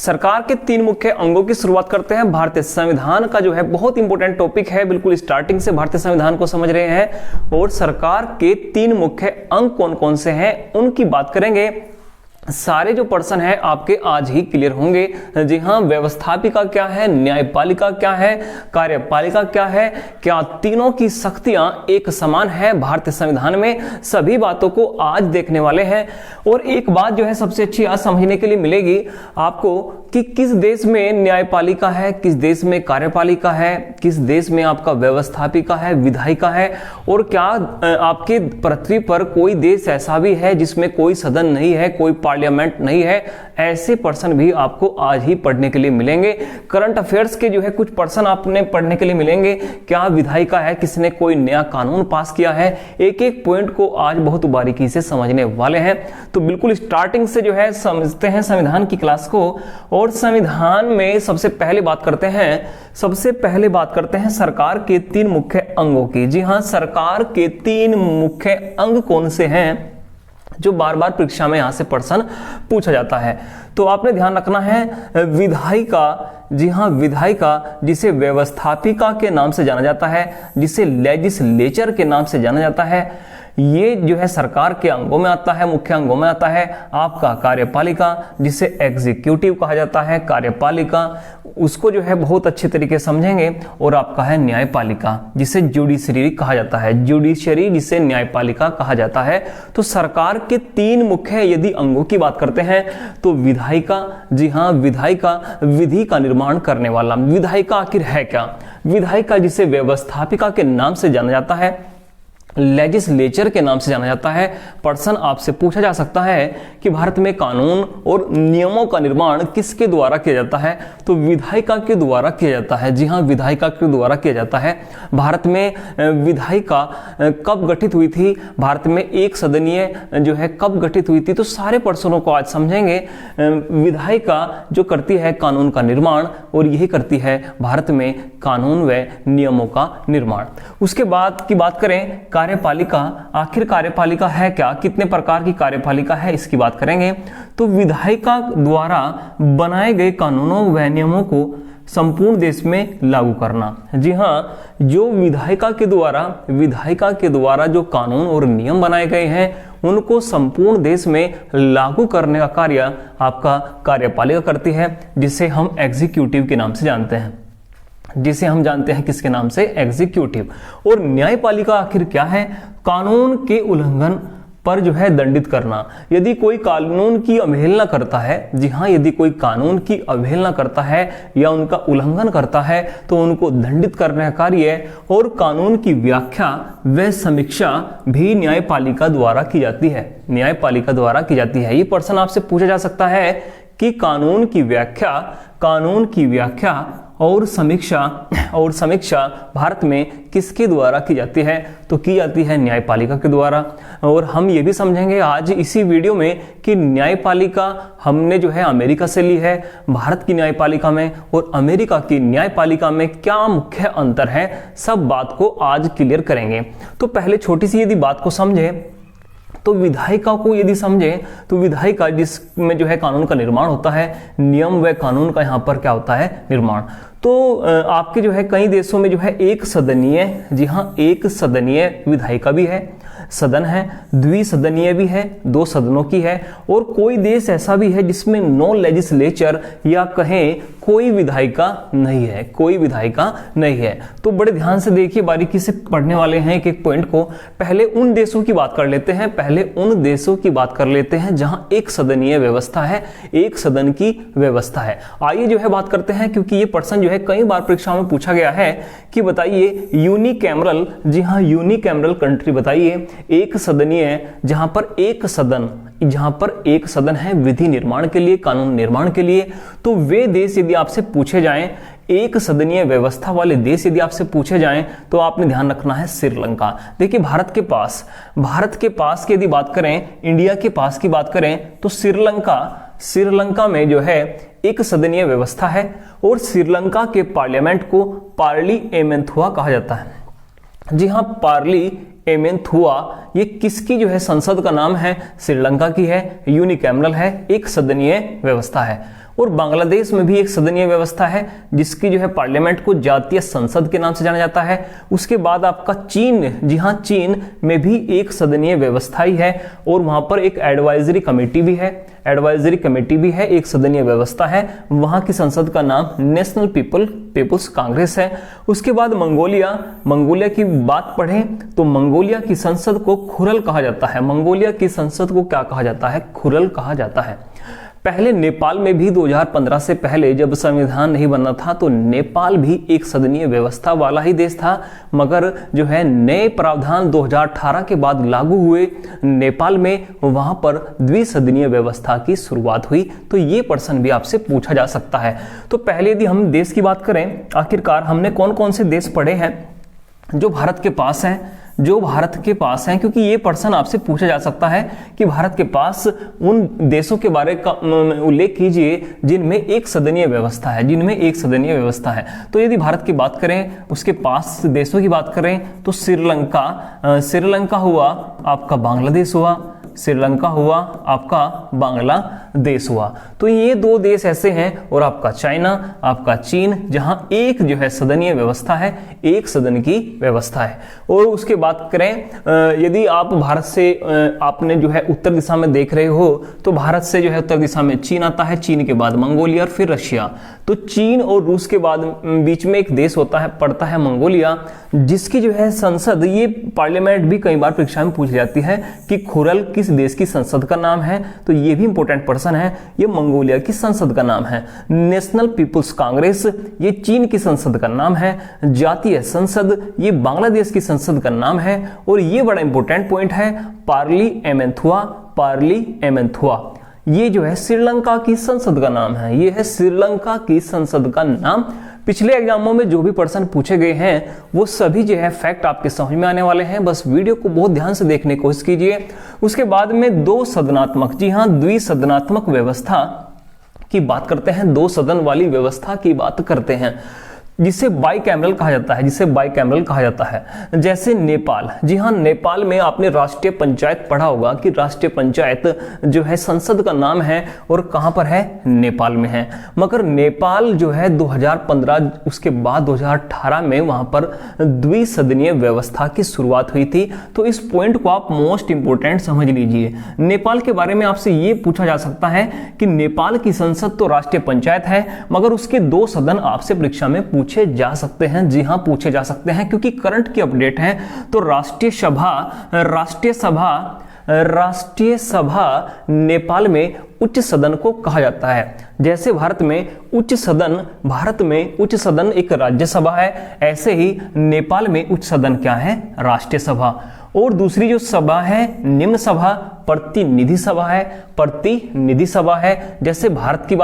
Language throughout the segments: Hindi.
सरकार के 3 मुख्य अंगों की शुरुआत करते हैं। भारतीय संविधान का जो है बहुत इंपॉर्टेंट टॉपिक है, बिल्कुल स्टार्टिंग से भारतीय संविधान को समझ रहे हैं और सरकार के 3 मुख्य अंग कौन कौन से हैं उनकी बात करेंगे। सारे जो पर्सन है आपके आज ही क्लियर होंगे। जी हाँ, व्यवस्थापिका क्या है, न्यायपालिका क्या है, कार्यपालिका क्या है, क्या तीनों की शक्तियां एक समान है भारतीय संविधान में, सभी बातों को आज देखने वाले हैं। और एक बात जो है सबसे अच्छी आज समझने के लिए मिलेगी आपको कि किस देश में न्यायपालिका है, किस देश में कार्यपालिका है, किस देश में आपका व्यवस्थापिका है, विधायिका है, और क्या आपके पृथ्वी पर कोई देश ऐसा भी है जिसमें कोई सदन नहीं है, कोई पार्लियामेंट नहीं है। ऐसे पर्सन भी आपको आज ही पढ़ने के लिए मिलेंगे। करंट अफेयर्स के जो है कुछ पर्सन आपने पढ़ने के लिए मिलेंगे। क्या विधायिका है, किसने कोई नया कानून पास किया है, एक एक पॉइंट को आज बहुत बारीकी से समझने वाले हैं। तो बिल्कुल स्टार्टिंग से जो है समझते हैं संविधान की क्लास को। और संविधान में सबसे पहले बात करते हैं सरकार के 3 मुख्य अंगों की। जी हां, सरकार के 3 मुख्य अंग कौन से हैं जो बार बार परीक्षा में यहां से प्रश्न पूछा जाता है। तो आपने ध्यान रखना है विधायिका। जी हां, विधायिका जिसे व्यवस्थापिका के नाम से जाना जाता है, जिसे लेजिस्लेचर के नाम से जाना जाता है, ये जो है सरकार के अंगों में आता है, मुख्य अंगों में आता है। आपका कार्यपालिका जिसे एग्जीक्यूटिव कहा जाता है, कार्यपालिका उसको जो है बहुत अच्छे तरीके से समझेंगे। और आपका है न्यायपालिका जिसे जुडिशरी कहा जाता है, जुडिशरी जिसे न्यायपालिका कहा जाता है। तो सरकार के 3 मुख्य यदि अंगों की बात करते हैं तो विधायिका, जी हाँ विधायिका विधि का निर्माण करने वाला। विधायिका आखिर है क्या? विधायिका जिसे व्यवस्थापिका के नाम से जाना जाता है, लेजिस्लेचर के नाम से जाना जाता है। पर्सन आपसे पूछा जा सकता है कि भारत में कानून और नियमों का निर्माण किसके द्वारा किया जाता है? तो विधायिका के द्वारा किया जाता है। जी हाँ, विधायिका के द्वारा किया जाता है। भारत में विधायिका कब गठित हुई थी, भारत में एक सदनीय जो है कब गठित हुई थी, तो सारे पर्सनों को आज समझेंगे। विधायिका जो करती है कानून का निर्माण और यही करती है भारत में कानून व नियमों का निर्माण। उसके बाद की बात करें कार्यपालिका। आखिर कार्यपालिका है क्या, कितने प्रकार की कार्यपालिका है, इसकी बात करेंगे। तो विधायिका द्वारा बनाए गए कानूनों व नियमों को संपूर्ण देश में लागू करना। जी हाँ, जो विधायिका के द्वारा जो कानून और नियम बनाए गए हैं उनको संपूर्ण देश में लागू करने का कार्य आपका कार्यपालिका करती है, जिसे हम एग्जीक्यूटिव के नाम से जानते हैं, जिसे हम जानते हैं किसके नाम से? एग्जीक्यूटिव। और न्यायपालिका आखिर क्या है? कानून के उल्लंघन पर जो है दंडित करना। यदि कोई कानून की अवहेलना करता है, जी हाँ, यदि कोई कानून की अवहेलना करता है या उनका उल्लंघन करता है तो उनको दंडित करने का कार्य और कानून की व्याख्या व समीक्षा भी न्यायपालिका द्वारा की जाती है। न्यायपालिका द्वारा की जाती है। ये प्रश्न आपसे पूछा जा सकता है कि कानून की व्याख्या और समीक्षा भारत में किसके द्वारा की जाती है? तो की जाती है न्यायपालिका के द्वारा। और हम ये भी समझेंगे आज इसी वीडियो में कि न्यायपालिका हमने जो है अमेरिका से ली है। भारत की न्यायपालिका में और अमेरिका की न्यायपालिका में क्या मुख्य अंतर है, सब बात को आज क्लियर करेंगे। तो पहले छोटी सी यदि बात को समझे तो विधायिका को यदि समझे तो विधायिका जिसमें जो है कानून का निर्माण होता है, नियम व कानून का यहाँ पर क्या होता है? निर्माण। तो आपके जो है कई देशों में जो है एक सदनीय, जी हाँ, एक सदनीय विधायिका भी है, सदन है, द्विसदनीय भी है, 2 सदनों की है। और कोई देश ऐसा भी है जिसमें नो लेजिस्लेचर या कहें कोई विधायिका नहीं है, कोई विधायिका नहीं है। तो बड़े ध्यान से देखिए, बारीकी से पढ़ने वाले हैं एक एक पॉइंट को। पहले उन देशों की बात कर लेते हैं जहां एक सदनीय व्यवस्था है, एक सदन की व्यवस्था है। आइए जो है बात करते हैं, क्योंकि ये प्रश्न जो है कई बार परीक्षा में पूछा गया है कि बताइए यूनिकैमरल, जी हाँ, यूनिकैमरल कंट्री बताइए, एक सदनीय जहां पर एक सदन है विधि निर्माण के लिए, कानून निर्माण के लिए। तो वे देश यदि आपसे पूछे जाएं, एक सदनीय व्यवस्था वाले देश यदि आपसे पूछे जाएं, तो आपने ध्यान रखना है श्रीलंका। देखिए भारत के पास की यदि बात करें, इंडिया के पास की बात करें तो श्रीलंका में जो है एक सदनीय व्यवस्था है। और श्रीलंका के पार्लियामेंट को पार्लियामेंथुआ कहा जाता है। जी हाँ, पार्लियामेंथुआ ये किसकी जो है संसद का नाम है? श्रीलंका की है, यूनिकैमरल है, एक सदनीय व्यवस्था है। और बांग्लादेश में भी एक सदनीय व्यवस्था है जिसकी जो है पार्लियामेंट को जातीय संसद के नाम से जाना जाता है। उसके बाद आपका चीन, जी हाँ, चीन में भी एक सदनीय व्यवस्था ही है और वहां पर एक एडवाइजरी कमेटी भी है, एडवाइजरी कमेटी भी है, एक सदनीय व्यवस्था है। वहां की संसद का नाम नेशनल पीपुल्स कांग्रेस है। उसके बाद मंगोलिया, मंगोलिया की बात पढ़ें तो मंगोलिया की संसद को खुरल कहा जाता है। मंगोलिया की संसद को क्या कहा जाता है? खुरल कहा जाता है। पहले नेपाल में भी 2015 से पहले जब संविधान नहीं बना था तो नेपाल भी एक सदनीय व्यवस्था वाला ही देश था, मगर जो है नए प्रावधान 2018 के बाद लागू हुए नेपाल में, वहां पर द्विसदनीय व्यवस्था की शुरुआत हुई। तो ये प्रश्न भी आपसे पूछा जा सकता है। तो पहले यदि हम देश की बात करें, आखिरकार हमने कौन कौन से देश पढ़े हैं जो भारत के पास हैं, जो भारत के पास हैं, क्योंकि ये प्रश्न आपसे पूछा जा सकता है कि भारत के पास उन देशों के बारे का उल्लेख कीजिए जिनमें एक सदनीय व्यवस्था है, जिनमें एक सदनीय व्यवस्था है। तो यदि भारत की बात करें, उसके पास देशों की बात करें तो श्रीलंका हुआ, आपका बांग्लादेश हुआ, श्रीलंका हुआ, आपका बांग्लादेश हुआ। तो ये दो देश ऐसे हैं, और आपका चाइना, आपका चीन, जहां एक जो है सदनीय व्यवस्था है, एक सदन की व्यवस्था है। और उसके बात करें, यदि आप भारत से आपने जो है उत्तर दिशा में देख रहे हो तो भारत से जो है उत्तर दिशा में चीन आता है, चीन के बाद मंगोलिया और फिर रशिया। तो चीन और रूस के बाद बीच में एक देश होता है, पड़ता है मंगोलिया, जिसकी जो है संसद, ये पार्लियामेंट भी कई बार परीक्षा में पूछ जाती है कि खुरल किस देश की संसद का नाम है। तो ये भी इंपॉर्टेंट प्रश्न है। ये मंगोलिया की संसद का नाम है। नेशनल पीपुल्स कांग्रेस, ये चीन की संसद का नाम है। जातीय संसद, ये बांग्लादेश की संसद का नाम है। और ये बड़ा इंपॉर्टेंट पॉइंट है, पार्लियामेंथुआ, ये जो है श्रीलंका की संसद का नाम है। ये है श्रीलंका की संसद का नाम। पिछले एग्जामों में जो भी प्रश्न पूछे गए हैं वो सभी जो है फैक्ट आपके समझ में आने वाले हैं। बस वीडियो को बहुत ध्यान से देखने की कोशिश कीजिए। उसके बाद में दो सदनात्मक, जी हाँ, द्विसदनात्मक व्यवस्था की बात करते हैं, दो सदन वाली व्यवस्था की बात करते हैं, जिसे बाइकैमरल कहा जाता है, जिसे बाइकैमरल कहा जाता है। जैसे नेपाल, जी हाँ, नेपाल में आपने राष्ट्रीय पंचायत पढ़ा होगा कि राष्ट्रीय पंचायत जो है संसद का नाम है और कहां पर है? नेपाल में है। मगर नेपाल जो है 2015 उसके बाद 2018 में वहां पर द्विसदनीय व्यवस्था की शुरुआत हुई थी। तो इस पॉइंट को आप मोस्ट इंपोर्टेंट समझ लीजिए। नेपाल के बारे में आपसे ये पूछा जा सकता है कि नेपाल की संसद तो राष्ट्रीय पंचायत है, मगर उसके दो सदन आपसे परीक्षा में पूछे जा सकते हैं। जी हां, पूछे जा सकते हैं, क्योंकि करंट की अपडेट है। तो राष्ट्रीय सभा नेपाल में उच्च सदन को कहा जाता है। जैसे भारत में उच्च सदन एक राज्यसभा है, ऐसे ही नेपाल में उच्च सदन क्या है? राष्ट्रीय सभा। और दूसरी जो सभा है निम्न सभा, प्रतिनिधि सभा है। जैसे भारत की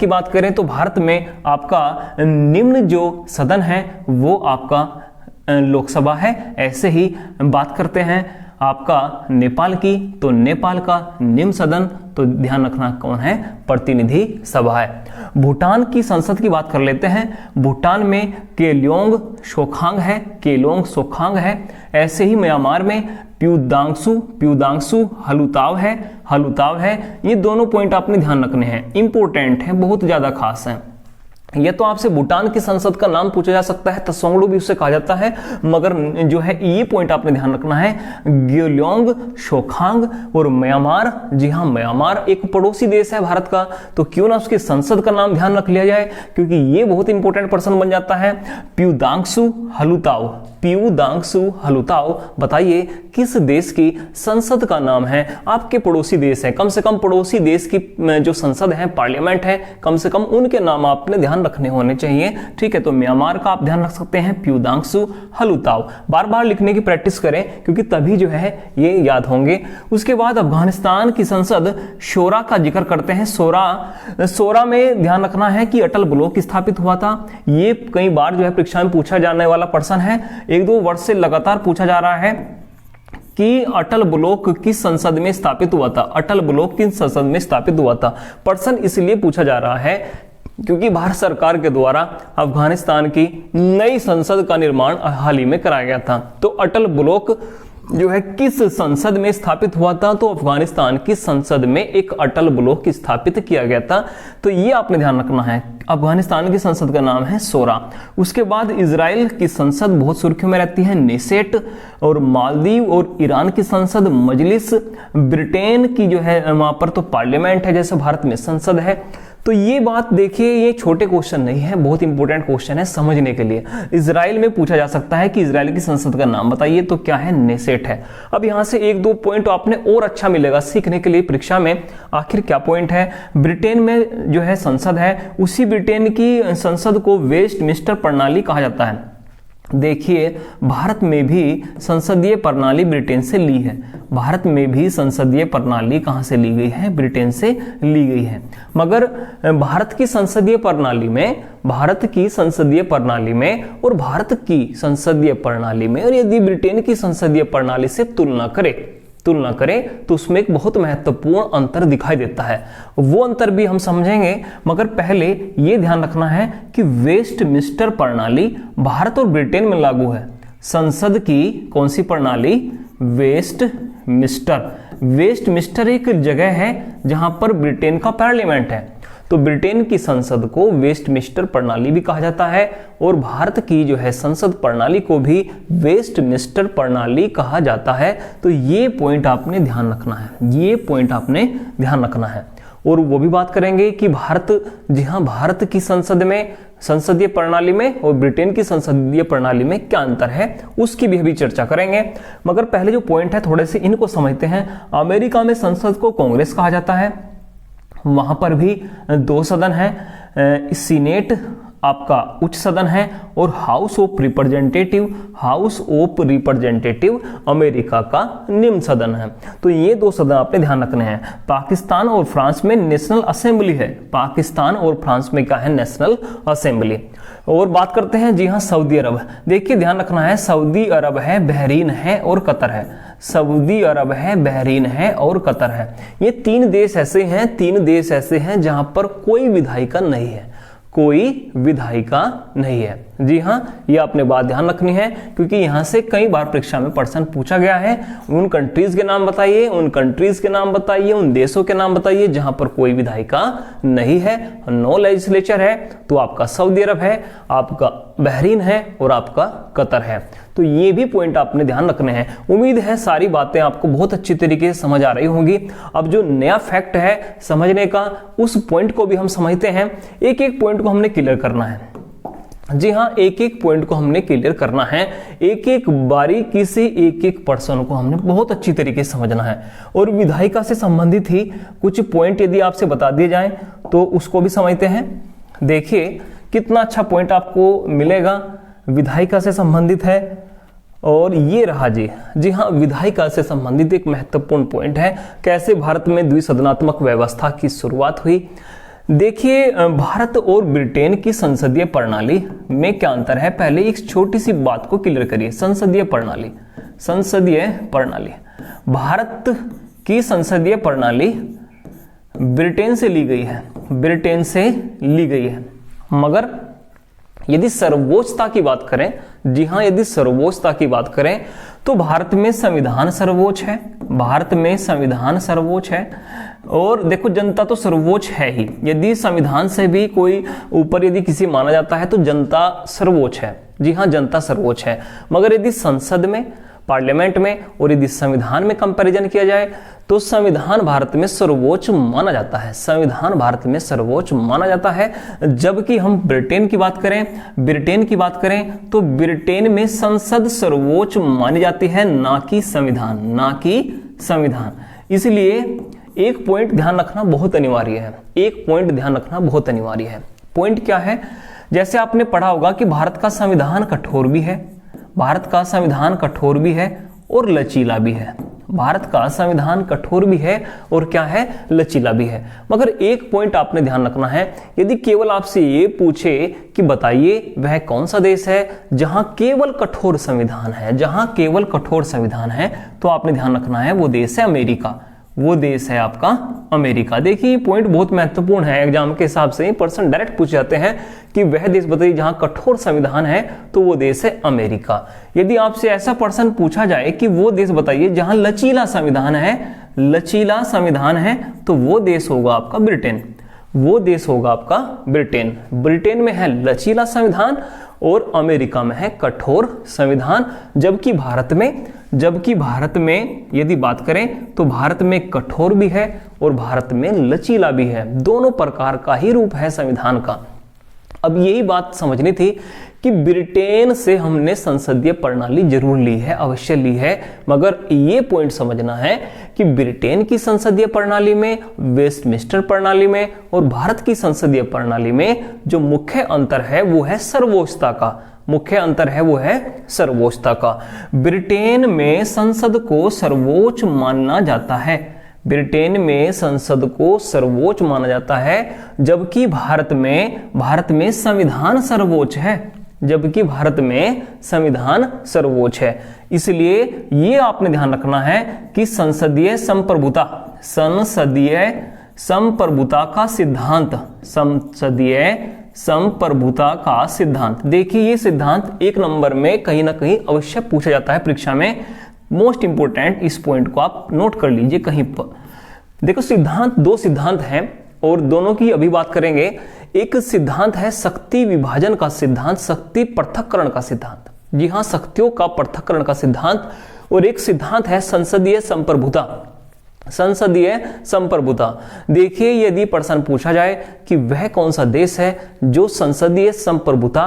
बात करें तो भारत में आपका निम्न जो सदन है वो आपका लोकसभा है। ऐसे ही बात करते हैं आपका नेपाल की, तो नेपाल का निम्न सदन, तो ध्यान रखना कौन है? प्रतिनिधि सभा है। भूटान की संसद की बात कर लेते हैं। भूटान में केल्योंग सोखांग है। ऐसे ही म्यांमार में प्यूदांगसू हलुताव है। ये दोनों पॉइंट आपने ध्यान रखने हैं, इंपॉर्टेंट है, बहुत ज्यादा खास है। ये तो आपसे भूटान की संसद का नाम पूछा जा सकता है, त्सोंगडू भी उसे कहा जाता है, मगर जो है ये पॉइंट आपने ध्यान रखना है, ग्योल्योंग सोखांग और म्यांमार। जी हाँ, म्यांमार एक पड़ोसी देश है भारत का, तो क्यों ना उसकी संसद का नाम ध्यान रख लिया जाए, क्योंकि ये बहुत इंपॉर्टेंट प्रश्न बन जाता है। प्यूदांगसू हलुताव, बताइए किस देश की संसद का नाम है? आपके पड़ोसी देश है, कम से कम पड़ोसी देश की जो संसद है, पार्लियामेंट है, कम से कम उनके नाम आपने ध्यान रखने होने चाहिए। ठीक है, तो म्यांमार का आप ध्यान रख सकते हैं, प्यूदांगसू हलुताव। बार बार लिखने की प्रैक्टिस करें, क्योंकि तभी जो है ये याद होंगे। उसके बाद अफगानिस्तान की संसद शोरा का जिक्र करते हैं। शोरा में ध्यान रखना है कि अटल ब्लॉक स्थापित हुआ था। ये कई बार जो है परीक्षा में पूछा जाने वाला प्रश्न है, 1-2 वर्ष से लगातार पूछा जा रहा है कि अटल ब्लॉक किस संसद में स्थापित हुआ था। प्रश्न इसलिए पूछा जा रहा है क्योंकि भारत सरकार के द्वारा अफगानिस्तान की नई संसद का निर्माण हाल ही में कराया गया था। तो अटल ब्लॉक जो है किस संसद में स्थापित हुआ था? तो अफगानिस्तान की संसद में एक अटल ब्लॉक स्थापित किया गया था। तो ये आपने ध्यान रखना है। अफगानिस्तान की संसद का नाम है शोरा। उसके बाद इजराइल की संसद बहुत सुर्खियों में रहती है, नेसेट। और मालदीव और ईरान की संसद मजलिस। ब्रिटेन की जो है वहां पर तो पार्लियामेंट है, जैसे भारत में संसद है। तो ये बात देखिए, ये छोटे क्वेश्चन नहीं है, बहुत इंपॉर्टेंट क्वेश्चन है समझने के लिए। इजराइल में पूछा जा सकता है कि इजराइल की संसद का नाम बताइए, तो क्या है? नेसेट है। अब यहां से एक दो पॉइंट आपने और अच्छा मिलेगा सीखने के लिए परीक्षा में। आखिर क्या पॉइंट है? ब्रिटेन में जो है संसद है, उसी ब्रिटेन की संसद को वेस्टमिंस्टर प्रणाली कहा जाता है। देखिए, भारत में भी संसदीय प्रणाली ब्रिटेन से ली है। भारत में भी संसदीय प्रणाली कहां से ली गई है? ब्रिटेन से ली गई है। मगर भारत की संसदीय प्रणाली में और भारत की संसदीय प्रणाली में, और यदि ब्रिटेन की संसदीय प्रणाली से तुलना करें तो उसमें एक बहुत महत्वपूर्ण अंतर दिखाई देता है। वो अंतर भी हम समझेंगे, मगर पहले ये ध्यान रखना है कि वेस्टमिंस्टर प्रणाली भारत और ब्रिटेन में लागू है। संसद की कौन सी प्रणाली? वेस्टमिंस्टर एक जगह है जहां पर ब्रिटेन का पार्लियामेंट है। तो ब्रिटेन की संसद को वेस्टमिंस्टर प्रणाली भी कहा जाता है, और भारत की जो है संसद प्रणाली को भी वेस्टमिंस्टर प्रणाली कहा जाता है। तो ये पॉइंट आपने ध्यान रखना है। और वो भी बात करेंगे कि भारत की संसद में, संसदीय प्रणाली में और ब्रिटेन की संसदीय प्रणाली में क्या अंतर है, उसकी भी अभी चर्चा करेंगे। मगर पहले जो पॉइंट है थोड़े से इनको समझते हैं। अमेरिका में संसद को कांग्रेस कहा जाता है। वहां पर भी 2 सदन है, सीनेट आपका उच्च सदन है, और हाउस ऑफ रिप्रेजेंटेटिव अमेरिका का निम्न सदन है। तो ये 2 सदन आपने ध्यान रखने हैं। पाकिस्तान और फ्रांस में नेशनल असेंबली है। पाकिस्तान और फ्रांस में क्या है? National assembly. और बात करते हैं, जी हाँ, सऊदी अरब। देखिए, ध्यान रखना है, सऊदी अरब है, बहरीन है और कतर है। सऊदी अरब है, बहरीन है और कतर है। ये 3 देश ऐसे हैं जहां पर कोई विधायिका नहीं है। जी हाँ, ये आपने बात ध्यान रखनी है, क्योंकि यहां से कई बार परीक्षा में प्रश्न पूछा गया है। उन कंट्रीज के नाम बताइए, उन देशों के नाम बताइए जहां पर कोई विधायिका नहीं है, नो लेजिस्लेचर है। तो आपका सऊदी अरब है, आपका बहरीन है और आपका कतर है। तो ये भी पॉइंट आपने ध्यान रखने हैं। उम्मीद है सारी बातें आपको बहुत अच्छी तरीके से समझ आ रही होंगी। अब जो नया फैक्ट है समझने का, उस पॉइंट को भी हम समझते हैं। एक एक पॉइंट को हमने क्लियर करना है। जी हाँ, एक एक पॉइंट को हमने क्लियर करना है। एक एक बारीकी से एक एक पर्सन को हमने बहुत अच्छी तरीके से समझना है। और विधायिका से संबंधित ही कुछ पॉइंट यदि आपसे बता दिए जाएं तो उसको भी समझते हैं। देखिए कितना अच्छा पॉइंट आपको मिलेगा, विधायिका से संबंधित है। और ये रहा जी हाँ, विधायिका से संबंधित एक महत्वपूर्ण पॉइंट है, कैसे भारत में द्विसदनात्मक व्यवस्था की शुरुआत हुई। देखिए, भारत और ब्रिटेन की संसदीय प्रणाली में क्या अंतर है, पहले एक छोटी सी बात को क्लियर करिए। संसदीय प्रणाली, भारत की संसदीय प्रणाली ब्रिटेन से ली गई है। मगर यदि सर्वोच्चता की बात करें, जी हाँ, यदि सर्वोच्चता की बात करें तो भारत में संविधान सर्वोच्च है। और देखो, जनता तो सर्वोच्च है ही। यदि संविधान से भी कोई ऊपर यदि किसी माना जाता है तो जनता सर्वोच्च है। जी हाँ, जनता सर्वोच्च है। मगर यदि संसद में, पार्लियामेंट में और यदि संविधान में कंपैरिजन किया जाए तो संविधान भारत में सर्वोच्च माना जाता है। जबकि हम ब्रिटेन की बात करें तो ब्रिटेन में संसद सर्वोच्च मानी जाती है, ना कि संविधान। इसलिए एक पॉइंट ध्यान रखना बहुत अनिवार्य है। पॉइंट क्या है? जैसे आपने पढ़ा होगा कि भारत का संविधान कठोर भी है और लचीला भी है। भारत का संविधान कठोर भी है और क्या है? लचीला भी है। मगर एक पॉइंट आपने ध्यान रखना है, यदि केवल आपसे ये पूछे कि बताइए वह कौन सा देश है जहां केवल कठोर संविधान है, तो आपने ध्यान रखना है वो देश है अमेरिका। वो देश है आपका अमेरिका। देखिए ये पॉइंट बहुत महत्वपूर्ण है, एग्जाम के हिसाब से पर्सन डायरेक्ट पूछ जाते हैं कि वह देश बताइए जहां कठोर संविधान है, तो वो देश है अमेरिका। यदि आपसे ऐसा प्रश्न पूछा जाए कि वो देश बताइए जहां लचीला संविधान है, लचीला संविधान है, तो वो देश होगा आपका ब्रिटेन। वो देश होगा आपका ब्रिटेन। ब्रिटेन में है लचीला संविधान और अमेरिका में है कठोर संविधान। जबकि भारत में यदि बात करें तो भारत में कठोर भी है और भारत में लचीला भी है, दोनों प्रकार का ही रूप है संविधान का। अब यही बात समझनी थी कि ब्रिटेन से हमने संसदीय प्रणाली जरूर ली है, अवश्य ली है, मगर ये पॉइंट समझना है कि ब्रिटेन की संसदीय प्रणाली में, वेस्टमिंस्टर प्रणाली में और भारत की संसदीय प्रणाली में जो मुख्य अंतर है वो है सर्वोच्चता का। मुख्य अंतर है वो है सर्वोच्चता का। ब्रिटेन में संसद को सर्वोच्च माना जाता है, ब्रिटेन में संसद को सर्वोच्च माना जाता है, जबकि भारत में संविधान सर्वोच्च है, जबकि भारत में संविधान सर्वोच्च है। इसलिए ये आपने ध्यान रखना है कि संसदीय संप्रभुता का सिद्धांत, संसदीय संप्रभुता का सिद्धांत, देखिए ये सिद्धांत 1 नंबर में कहीं ना कहीं अवश्य पूछा जाता है परीक्षा में। मोस्ट इंपोर्टेंट, इस पॉइंट को आप नोट कर लीजिए कहीं पर। देखो सिद्धांत, 2 सिद्धांत हैं और दोनों की अभी बात करेंगे। एक सिद्धांत है शक्ति विभाजन का सिद्धांत, शक्ति पृथक्करण का सिद्धांत, जी हां, शक्तियों का पृथक्करण का सिद्धांत। और एक सिद्धांत है संसदीय संप्रभुता, संसदीय संप्रभुता। देखिए यदि प्रश्न पूछा जाए कि वह कौन सा देश है जो संसदीय संप्रभुता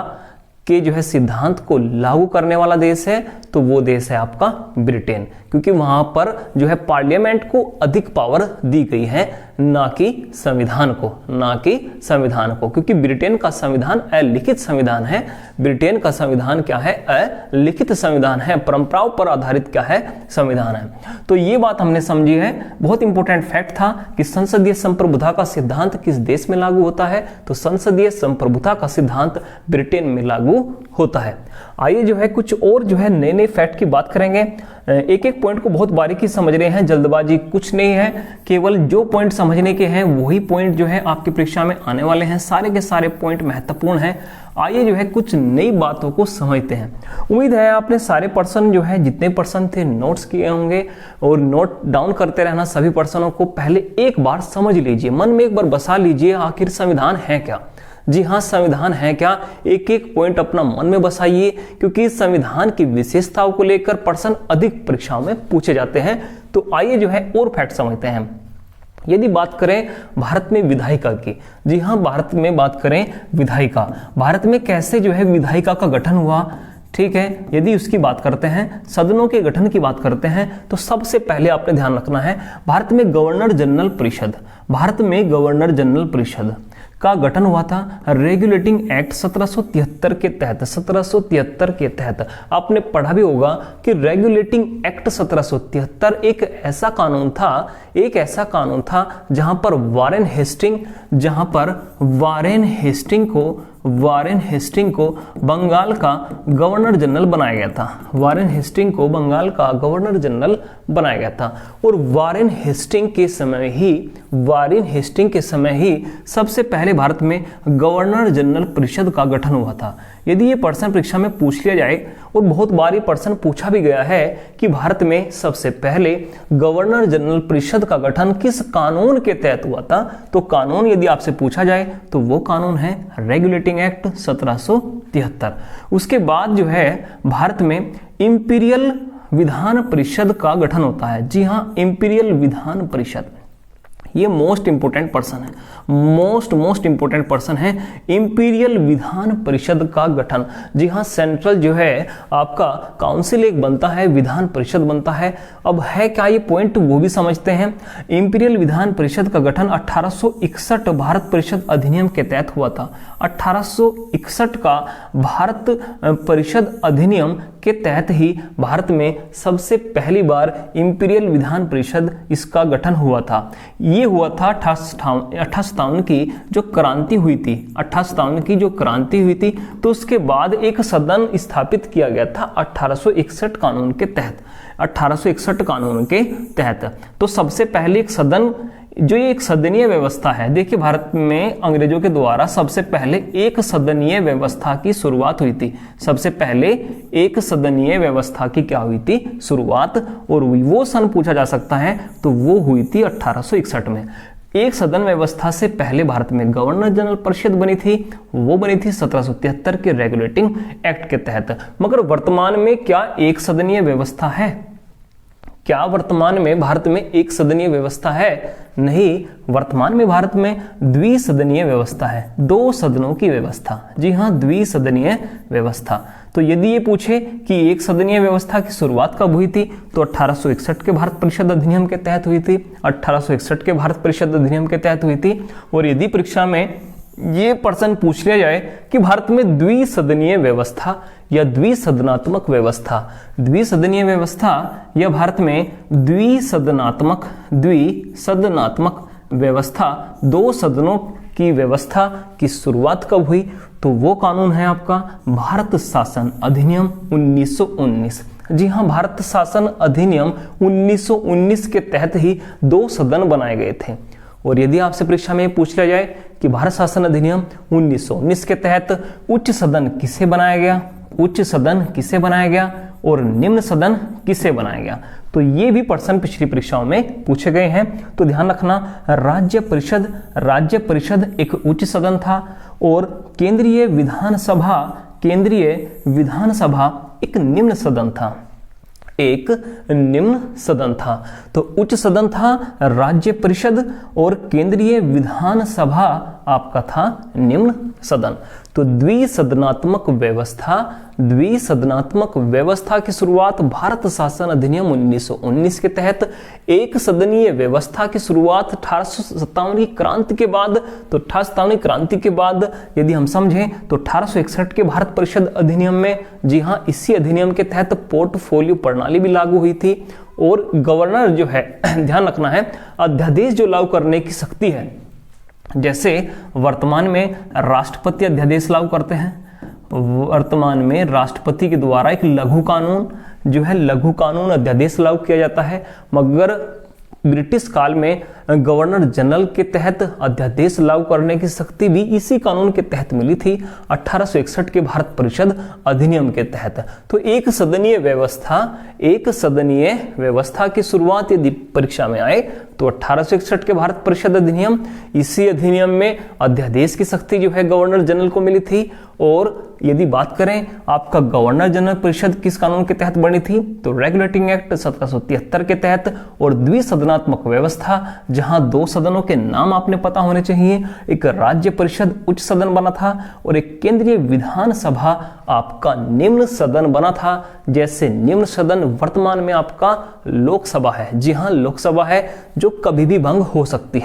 के जो है सिद्धांत को लागू करने वाला देश है, तो वो देश है आपका ब्रिटेन, क्योंकि वहां पर जो है पार्लियामेंट को अधिक पावर दी गई है, ना कि संविधान को, क्योंकि ब्रिटेन का संविधान अलिखित संविधान है। ब्रिटेन का संविधान क्या है? अलिखित संविधान है, परंपराओं पर आधारित क्या है? संविधान है। तो ये बात हमने समझी है, बहुत इंपॉर्टेंट फैक्ट था कि संसदीय संप्रभुता का सिद्धांत किस देश में लागू होता है, तो संसदीय संप्रभुता का सिद्धांत ब्रिटेन में लागू होता है। आइए जो है कुछ और जो है नए नए फैक्ट की बात करेंगे। एक एक पॉइंट को बहुत बारीकी समझ रहे हैं, जल्दबाजी कुछ नहीं है, केवल जो पॉइंट समझने के हैं वही पॉइंट जो है आपकी परीक्षा में आने वाले हैं। सारे के सारे पॉइंट महत्वपूर्ण हैं। आइए जो है कुछ नई बातों को समझते हैं। उम्मीद है आपने सारे पर्सन जो है जितने पर्सन थे नोट्स किए होंगे और नोट डाउन करते रहना। सभी पर्सनों को पहले एक बार समझ लीजिए, मन में एक बार बसा लीजिए आखिर संविधान है क्या। जी हाँ, संविधान है क्या, एक एक पॉइंट अपना मन में बसाइए, क्योंकि संविधान की विशेषताओं को लेकर प्रश्न अधिक परीक्षाओं में पूछे जाते हैं। तो आइए जो है और फैक्ट समझते हैं। यदि बात करें भारत में विधायिका की, जी हाँ, भारत में बात करें विधायिका, भारत में कैसे जो है विधायिका का गठन हुआ, ठीक है। यदि उसकी बात करते हैं, सदनों के गठन की बात करते हैं, तो सबसे पहले आपने ध्यान रखना है भारत में गवर्नर जनरल परिषद, भारत में गवर्नर जनरल परिषद का गठन हुआ था रेगुलेटिंग एक्ट 1773 के तहत। 1773 के तहत आपने पढ़ा भी होगा कि रेगुलेटिंग एक्ट 1773 एक ऐसा कानून था जहां पर वारेन हेस्टिंग को बंगाल का गवर्नर जनरल बनाया गया था। वारेन हेस्टिंग को बंगाल का गवर्नर जनरल बनाया गया था। और वारेन हेस्टिंग के समय ही सबसे पहले भारत में गवर्नर जनरल परिषद का गठन हुआ था। यदि ये प्रश्न परीक्षा में पूछ लिया जाए, और बहुत बार ये प्रश्न पूछा भी गया है कि भारत में सबसे पहले गवर्नर जनरल परिषद का गठन किस कानून के तहत हुआ था, तो कानून यदि आपसे पूछा जाए तो वो कानून है रेगुलेटिंग एक्ट 1773। उसके बाद जो है भारत में इंपीरियल विधान परिषद का गठन होता है। जी हाँ, इंपीरियल विधान परिषद, ये मोस्ट इंपोर्टेंट पर्सन है, मोस्ट इंपोर्टेंट पर्सन है, इंपीरियल विधान परिषद का गठन। जी हाँ, सेंट्रल जो है आपका काउंसिल एक बनता है, विधान परिषद बनता है। अब है क्या ये पॉइंट, वो भी समझते हैं। इंपीरियल विधान परिषद का गठन 1861 भारत परिषद अधिनियम के तहत हुआ था। 1861 का भारत परिषद अधिनियम के तहत ही भारत में सबसे पहली बार इंपीरियल विधान परिषद इसका गठन हुआ था। ये हुआ था 1857 की जो क्रांति हुई थी, 1857 की जो क्रांति हुई थी, तो उसके बाद एक सदन स्थापित किया गया था 1861 कानून के तहत, 1861 कानून के तहत। तो सबसे पहले एक सदन, जो ये एक सदनीय व्यवस्था है, देखिए भारत में अंग्रेजों के द्वारा सबसे पहले एक सदनीय व्यवस्था की शुरुआत हुई थी। सबसे पहले एक सदनीय व्यवस्था की क्या हुई थी? शुरुआत। और वो सन पूछा जा सकता है तो वो हुई थी 1861 में। एक सदन व्यवस्था से पहले भारत में गवर्नर जनरल परिषद बनी थी, वो बनी थी 1773 के रेगुलेटिंग एक्ट के तहत। मगर वर्तमान में क्या एक सदनीय व्यवस्था है? क्या वर्तमान में भारत में एक सदनीय व्यवस्था है? नहीं, वर्तमान में भारत में द्विसदनीय व्यवस्था है, 2 सदनों की व्यवस्था। जी हाँ, द्विसदनीय व्यवस्था। तो यदि ये पूछे कि एक सदनीय व्यवस्था की शुरुआत कब हुई थी, तो 1861 के भारत परिषद अधिनियम के तहत हुई थी, 1861 के भारत परिषद अधिनियम के तहत हुई थी। और यदि परीक्षा में ये प्रश्न पूछ लिया जाए कि भारत में द्विसदनीय व्यवस्था या द्विसदनात्मक व्यवस्था, द्विसदनीय व्यवस्था या भारत में द्विसदनात्मक व्यवस्था, 2 सदनों की व्यवस्था की शुरुआत कब हुई, तो वो कानून है आपका भारत शासन अधिनियम 1919। जी हाँ, भारत शासन अधिनियम 1919 के तहत ही 2 सदन बनाए गए थे। और यदि आपसे परीक्षा में पूछ लिया जाए कि भारत शासन अधिनियम 1919 के तहत उच्च सदन किसे बनाया गया, उच्च सदन किसे बनाया गया और निम्न सदन किसे बनाया गया, तो ये भी प्रश्न पिछली परीक्षाओं में पूछे गए हैं। तो ध्यान रखना, राज्य परिषद एक उच्च सदन था और केंद्रीय विधानसभा एक निम्न सदन था, एक निम्न सदन था। तो उच्च सदन था राज्य परिषद और केंद्रीय विधानसभा आपका था निम्न सदन। तो द्विसदनात्मक व्यवस्था की शुरुआत भारत शासन अधिनियम 1919 के तहत, एक सदनीय व्यवस्था की शुरुआत 1857 की क्रांति के बाद। तो 1857 क्रांति के बाद यदि हम समझें तो 1861 के भारत परिषद अधिनियम में, जी हाँ, इसी अधिनियम के तहत पोर्टफोलियो प्रणाली भी लागू हुई थी। और गवर्नर जो है, ध्यान रखना है, अध्यादेश जो लागू करने की शक्ति है, जैसे वर्तमान में राष्ट्रपति अध्यादेश लागू करते हैं, वर्तमान में राष्ट्रपति के द्वारा एक लघु कानून अध्यादेश लागू किया जाता है। मगर ब्रिटिश काल में गवर्नर जनरल के तहत अध्यादेश लागू करने की शक्ति भी इसी कानून के तहत मिली थी, 1861 के भारत परिषद अधिनियम के तहत। तो एक सदनीय व्यवस्था की शुरुआत यदि परीक्षा में आए तो 1861 के भारत परिषद अधिनियम, इसी अधिनियम में अध्यादेश की शक्ति जो है गवर्नर जनरल को मिली थी। और यदि बात करें आपका गवर्नर जनरल परिषद किस कानून के तहत बनी थी, तो रेगुलेटिंग एक्ट 1773 के तहत। और द्विसदनात्मक व्यवस्था, जहां 2 सदनों के नाम आपने पता होने चाहिए, एक राज्य परिषद उच्च सदन बना था और एक केंद्रीय विधानसभा आपका निम्न सदन बना था। जैसे निम्न सदन वर्तमान में आपका लोकसभा है, जी हाँ, लोकसभा है, जो कभी भी भंग हो सकती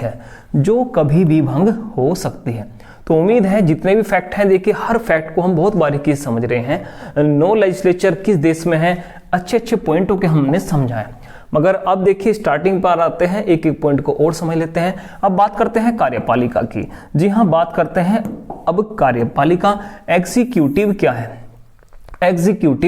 है, तो उम्मीद है जितने भी फैक्ट हैं, देखिए हर फैक्ट को हम बहुत बारीकी से समझ रहे हैं। नो लेजिस्लेचर किस देश में है, अच्छे पॉइंटों के हमने समझा है। मगर अब देखिए स्टार्टिंग पर आते हैं, एक एक पॉइंट को और समझ लेते हैं। अब बात करते हैं कार्यपालिका की। जी हाँ, बात करते हैं अब कार्यपालिका। एग्जीक्यूटिव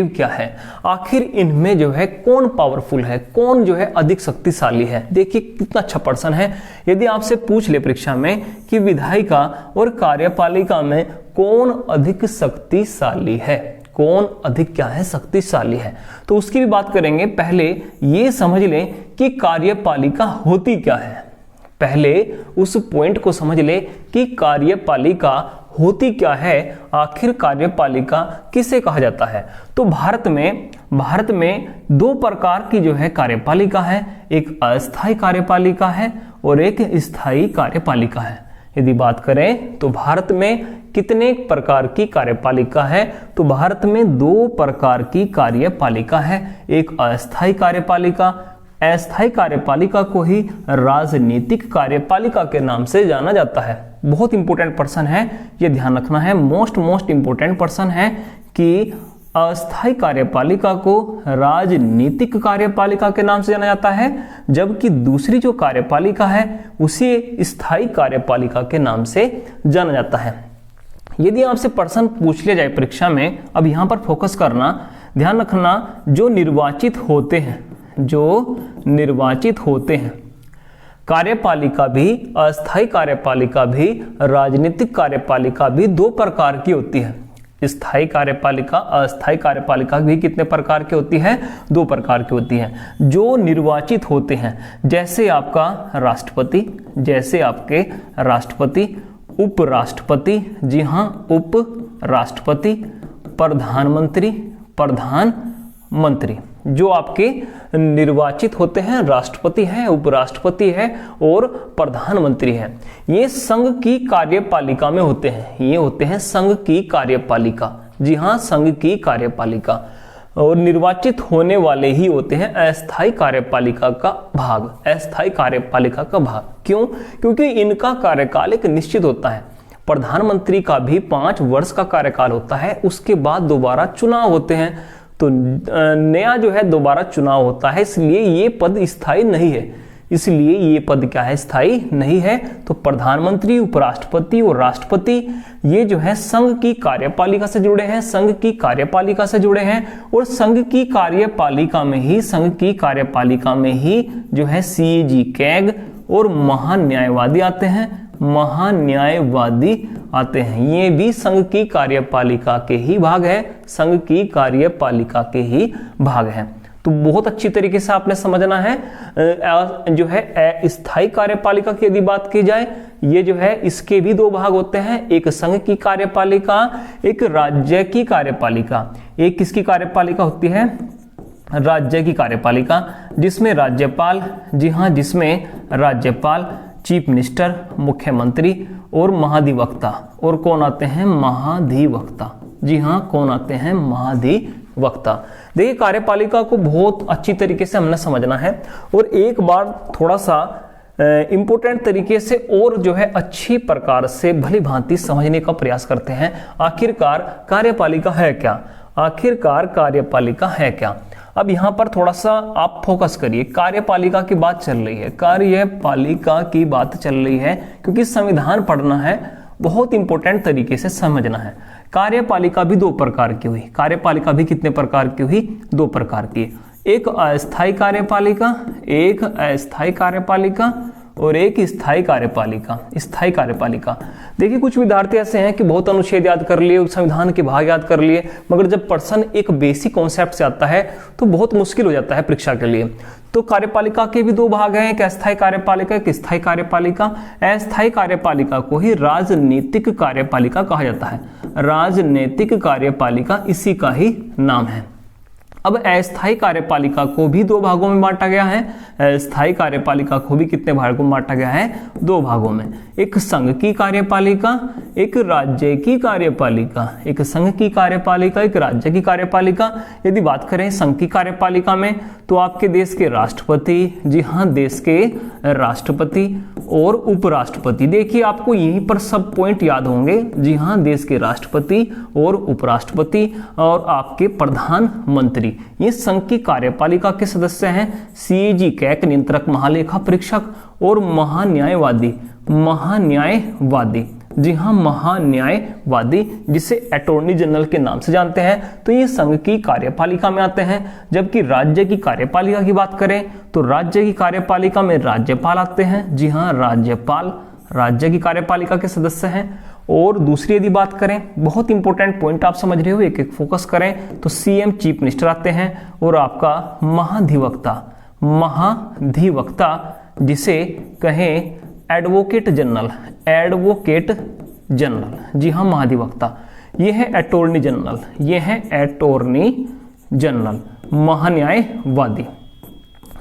क्या है, आखिर इनमें जो है कौन पावरफुल है, कौन जो है अधिक शक्तिशाली है। देखिए कितना अच्छा प्रश्न है। यदि आपसे पूछ ले परीक्षा में कि विधायिका और कार्यपालिका में कौन अधिक शक्तिशाली है, कौन अधिक क्या है, शक्तिशाली है, तो उसकी भी बात करेंगे। पहले ये समझ लें कि कार्यपालिका होती क्या है, पहले उस पॉइंट को समझ ले कि कार्यपालिका होती क्या है, आखिर कार्यपालिका किसे कहा जाता है। तो भारत में 2 प्रकार की जो है कार्यपालिका है, एक अस्थायी कार्यपालिका है और एक स्थायी कार्यपालिका है। यदि बात करें तो भारत में कितने प्रकार की कार्यपालिका है, तो भारत में 2 प्रकार की कार्यपालिका है, एक अस्थायी कार्यपालिका। अस्थायी कार्यपालिका को ही राजनीतिक कार्यपालिका के नाम से जाना जाता है। बहुत इंपॉर्टेंट पर्सन है, ये ध्यान रखना है, मोस्ट इंपॉर्टेंट पर्सन है कि अस्थायी कार्यपालिका को राजनीतिक कार्यपालिका के नाम से जाना जाता है, जबकि दूसरी जो कार्यपालिका है उसे स्थायी कार्यपालिका के नाम से जाना जाता है। यदि आपसे प्रश्न पूछ लिया जाए परीक्षा में, अब यहां पर फोकस करना, ध्यान रखना, जो निर्वाचित होते हैं कार्यपालिका भी, अस्थायी कार्यपालिका भी, राजनीतिक कार्यपालिका भी दो प्रकार की होती है। स्थायी कार्यपालिका, अस्थायी कार्यपालिका भी कितने प्रकार की होती है? दो प्रकार की होती है। जो निर्वाचित होते हैं, जैसे आपका राष्ट्रपति, जैसे आपके राष्ट्रपति, उपराष्ट्रपति, जी हाँ उपराष्ट्रपति, प्रधानमंत्री, जो आपके निर्वाचित होते हैं, राष्ट्रपति है, उपराष्ट्रपति है और प्रधानमंत्री है, ये संघ की कार्यपालिका में होते हैं। ये होते हैं संघ की कार्यपालिका, जी हाँ संघ की कार्यपालिका। और निर्वाचित होने वाले ही होते हैं अस्थायी कार्यपालिका का भाग, अस्थायी कार्यपालिका का भाग। क्यों? क्योंकि इनका कार्यकाल एक निश्चित होता है। प्रधानमंत्री का भी 5 वर्ष का कार्यकाल होता है, उसके बाद दोबारा चुनाव होते हैं, तो नया जो है दोबारा चुनाव होता है, इसलिए ये पद स्थायी नहीं है। इसलिए ये पद क्या है? स्थायी नहीं है। तो प्रधानमंत्री, उपराष्ट्रपति और राष्ट्रपति ये जो है संघ की कार्यपालिका से जुड़े हैं, संघ की कार्यपालिका से जुड़े हैं। और संघ की कार्यपालिका में ही जो है सीएजी, कैग और महान्यायवादी आते हैं, ये भी संघ की कार्यपालिका के ही भाग है, संघ की कार्यपालिका के ही भाग हैं। तो बहुत अच्छी तरीके से आपने समझना है। जो है स्थायी कार्यपालिका की यदि बात की जाए, ये जो है इसके भी 2 भाग होते हैं, एक संघ की कार्यपालिका, एक राज्य की कार्यपालिका। एक किसकी कार्यपालिका होती है? राज्य की कार्यपालिका, जिसमें राज्यपाल, जी हाँ जिसमें राज्यपाल, चीफ मिनिस्टर, मुख्यमंत्री और महाधिवक्ता, और कौन आते हैं? महाधिवक्ता, जी हाँ कौन आते हैं? महाधिवक्ता। देखिए कार्यपालिका को बहुत अच्छी तरीके से हमने समझना है, और एक बार थोड़ा सा इंपोर्टेंट तरीके से और जो है अच्छी प्रकार से भली भांति समझने का प्रयास करते हैं। आखिरकार कार्यपालिका है क्या? आखिरकार कार्यपालिका है क्या? अब यहां पर थोड़ा सा आप फोकस करिए। कार्यपालिका की बात चल रही है, कार्यपालिका की बात चल रही है, क्योंकि संविधान पढ़ना है, बहुत इंपॉर्टेंट तरीके से समझना है। कार्यपालिका भी 2 प्रकार की हुई। कार्यपालिका भी कितने प्रकार की हुई? 2 प्रकार की। एक अस्थायी कार्यपालिका, एक अस्थायी कार्यपालिका और एक स्थायी कार्यपालिका। स्थायी कार्यपालिका, देखिए कुछ विद्यार्थी ऐसे हैं कि बहुत अनुच्छेद याद कर लिए, संविधान के भाग याद कर लिए, मगर जब प्रश्न एक बेसिक कॉन्सेप्ट से आता है तो बहुत मुश्किल हो जाता है परीक्षा के लिए। तो कार्यपालिका के भी 2 भाग हैं, एक अस्थायी कार्यपालिका, एक स्थायी कार्यपालिका। अस्थायी कार्यपालिका को ही राजनीतिक कार्यपालिका कहा जाता है। राजनीतिक कार्यपालिका इसी का ही नाम है। अब अस्थायी कार्यपालिका को भी 2 भागों में बांटा गया है। अस्थायी कार्यपालिका को भी कितने भागों में बांटा गया है? 2 भागों में। एक संघ की कार्यपालिका, एक राज्य की कार्यपालिका। एक संघ की कार्यपालिका, एक राज्य की कार्यपालिका। यदि बात करें संघ की कार्यपालिका में, तो आपके देश के राष्ट्रपति, जी हाँ देश के राष्ट्रपति और उपराष्ट्रपति। देखिए आपको यहीं पर सब पॉइंट याद होंगे, जी हाँ देश के राष्ट्रपति और उपराष्ट्रपति और आपके प्रधानमंत्री, ये संघ की कार्यपालिका के सदस्य हैं। सीएजी, कैग, नियंत्रक, महालेखा परीक्षक और महान्यायवादी। महान्यायवादी, जी हाँ महान्यायवादी, जिसे अटॉर्नी जनरल के नाम से जानते हैं, तो ये संघ की कार्यपालिका में आते हैं। जबकि राज्य की कार्यपालिका की बात करें तो राज्य की कार्यपालिका में राज्यपाल आते हैं, जी हाँ राज्यपाल राज्य की कार्यपालिका के सदस्य हैं। और दूसरी यदि बात करें, बहुत इंपॉर्टेंट पॉइंट आप समझ रहे हो, एक एक फोकस करें, तो सीएम, चीफ मिनिस्टर आते हैं। और आपका महाधिवक्ता, महाधिवक्ता जिसे कहें एडवोकेट जनरल, एडवोकेट जनरल, जी हाँ महाधिवक्ता। ये है अटॉर्नी जनरल, ये है अटॉर्नी जनरल। महान्यायवादी,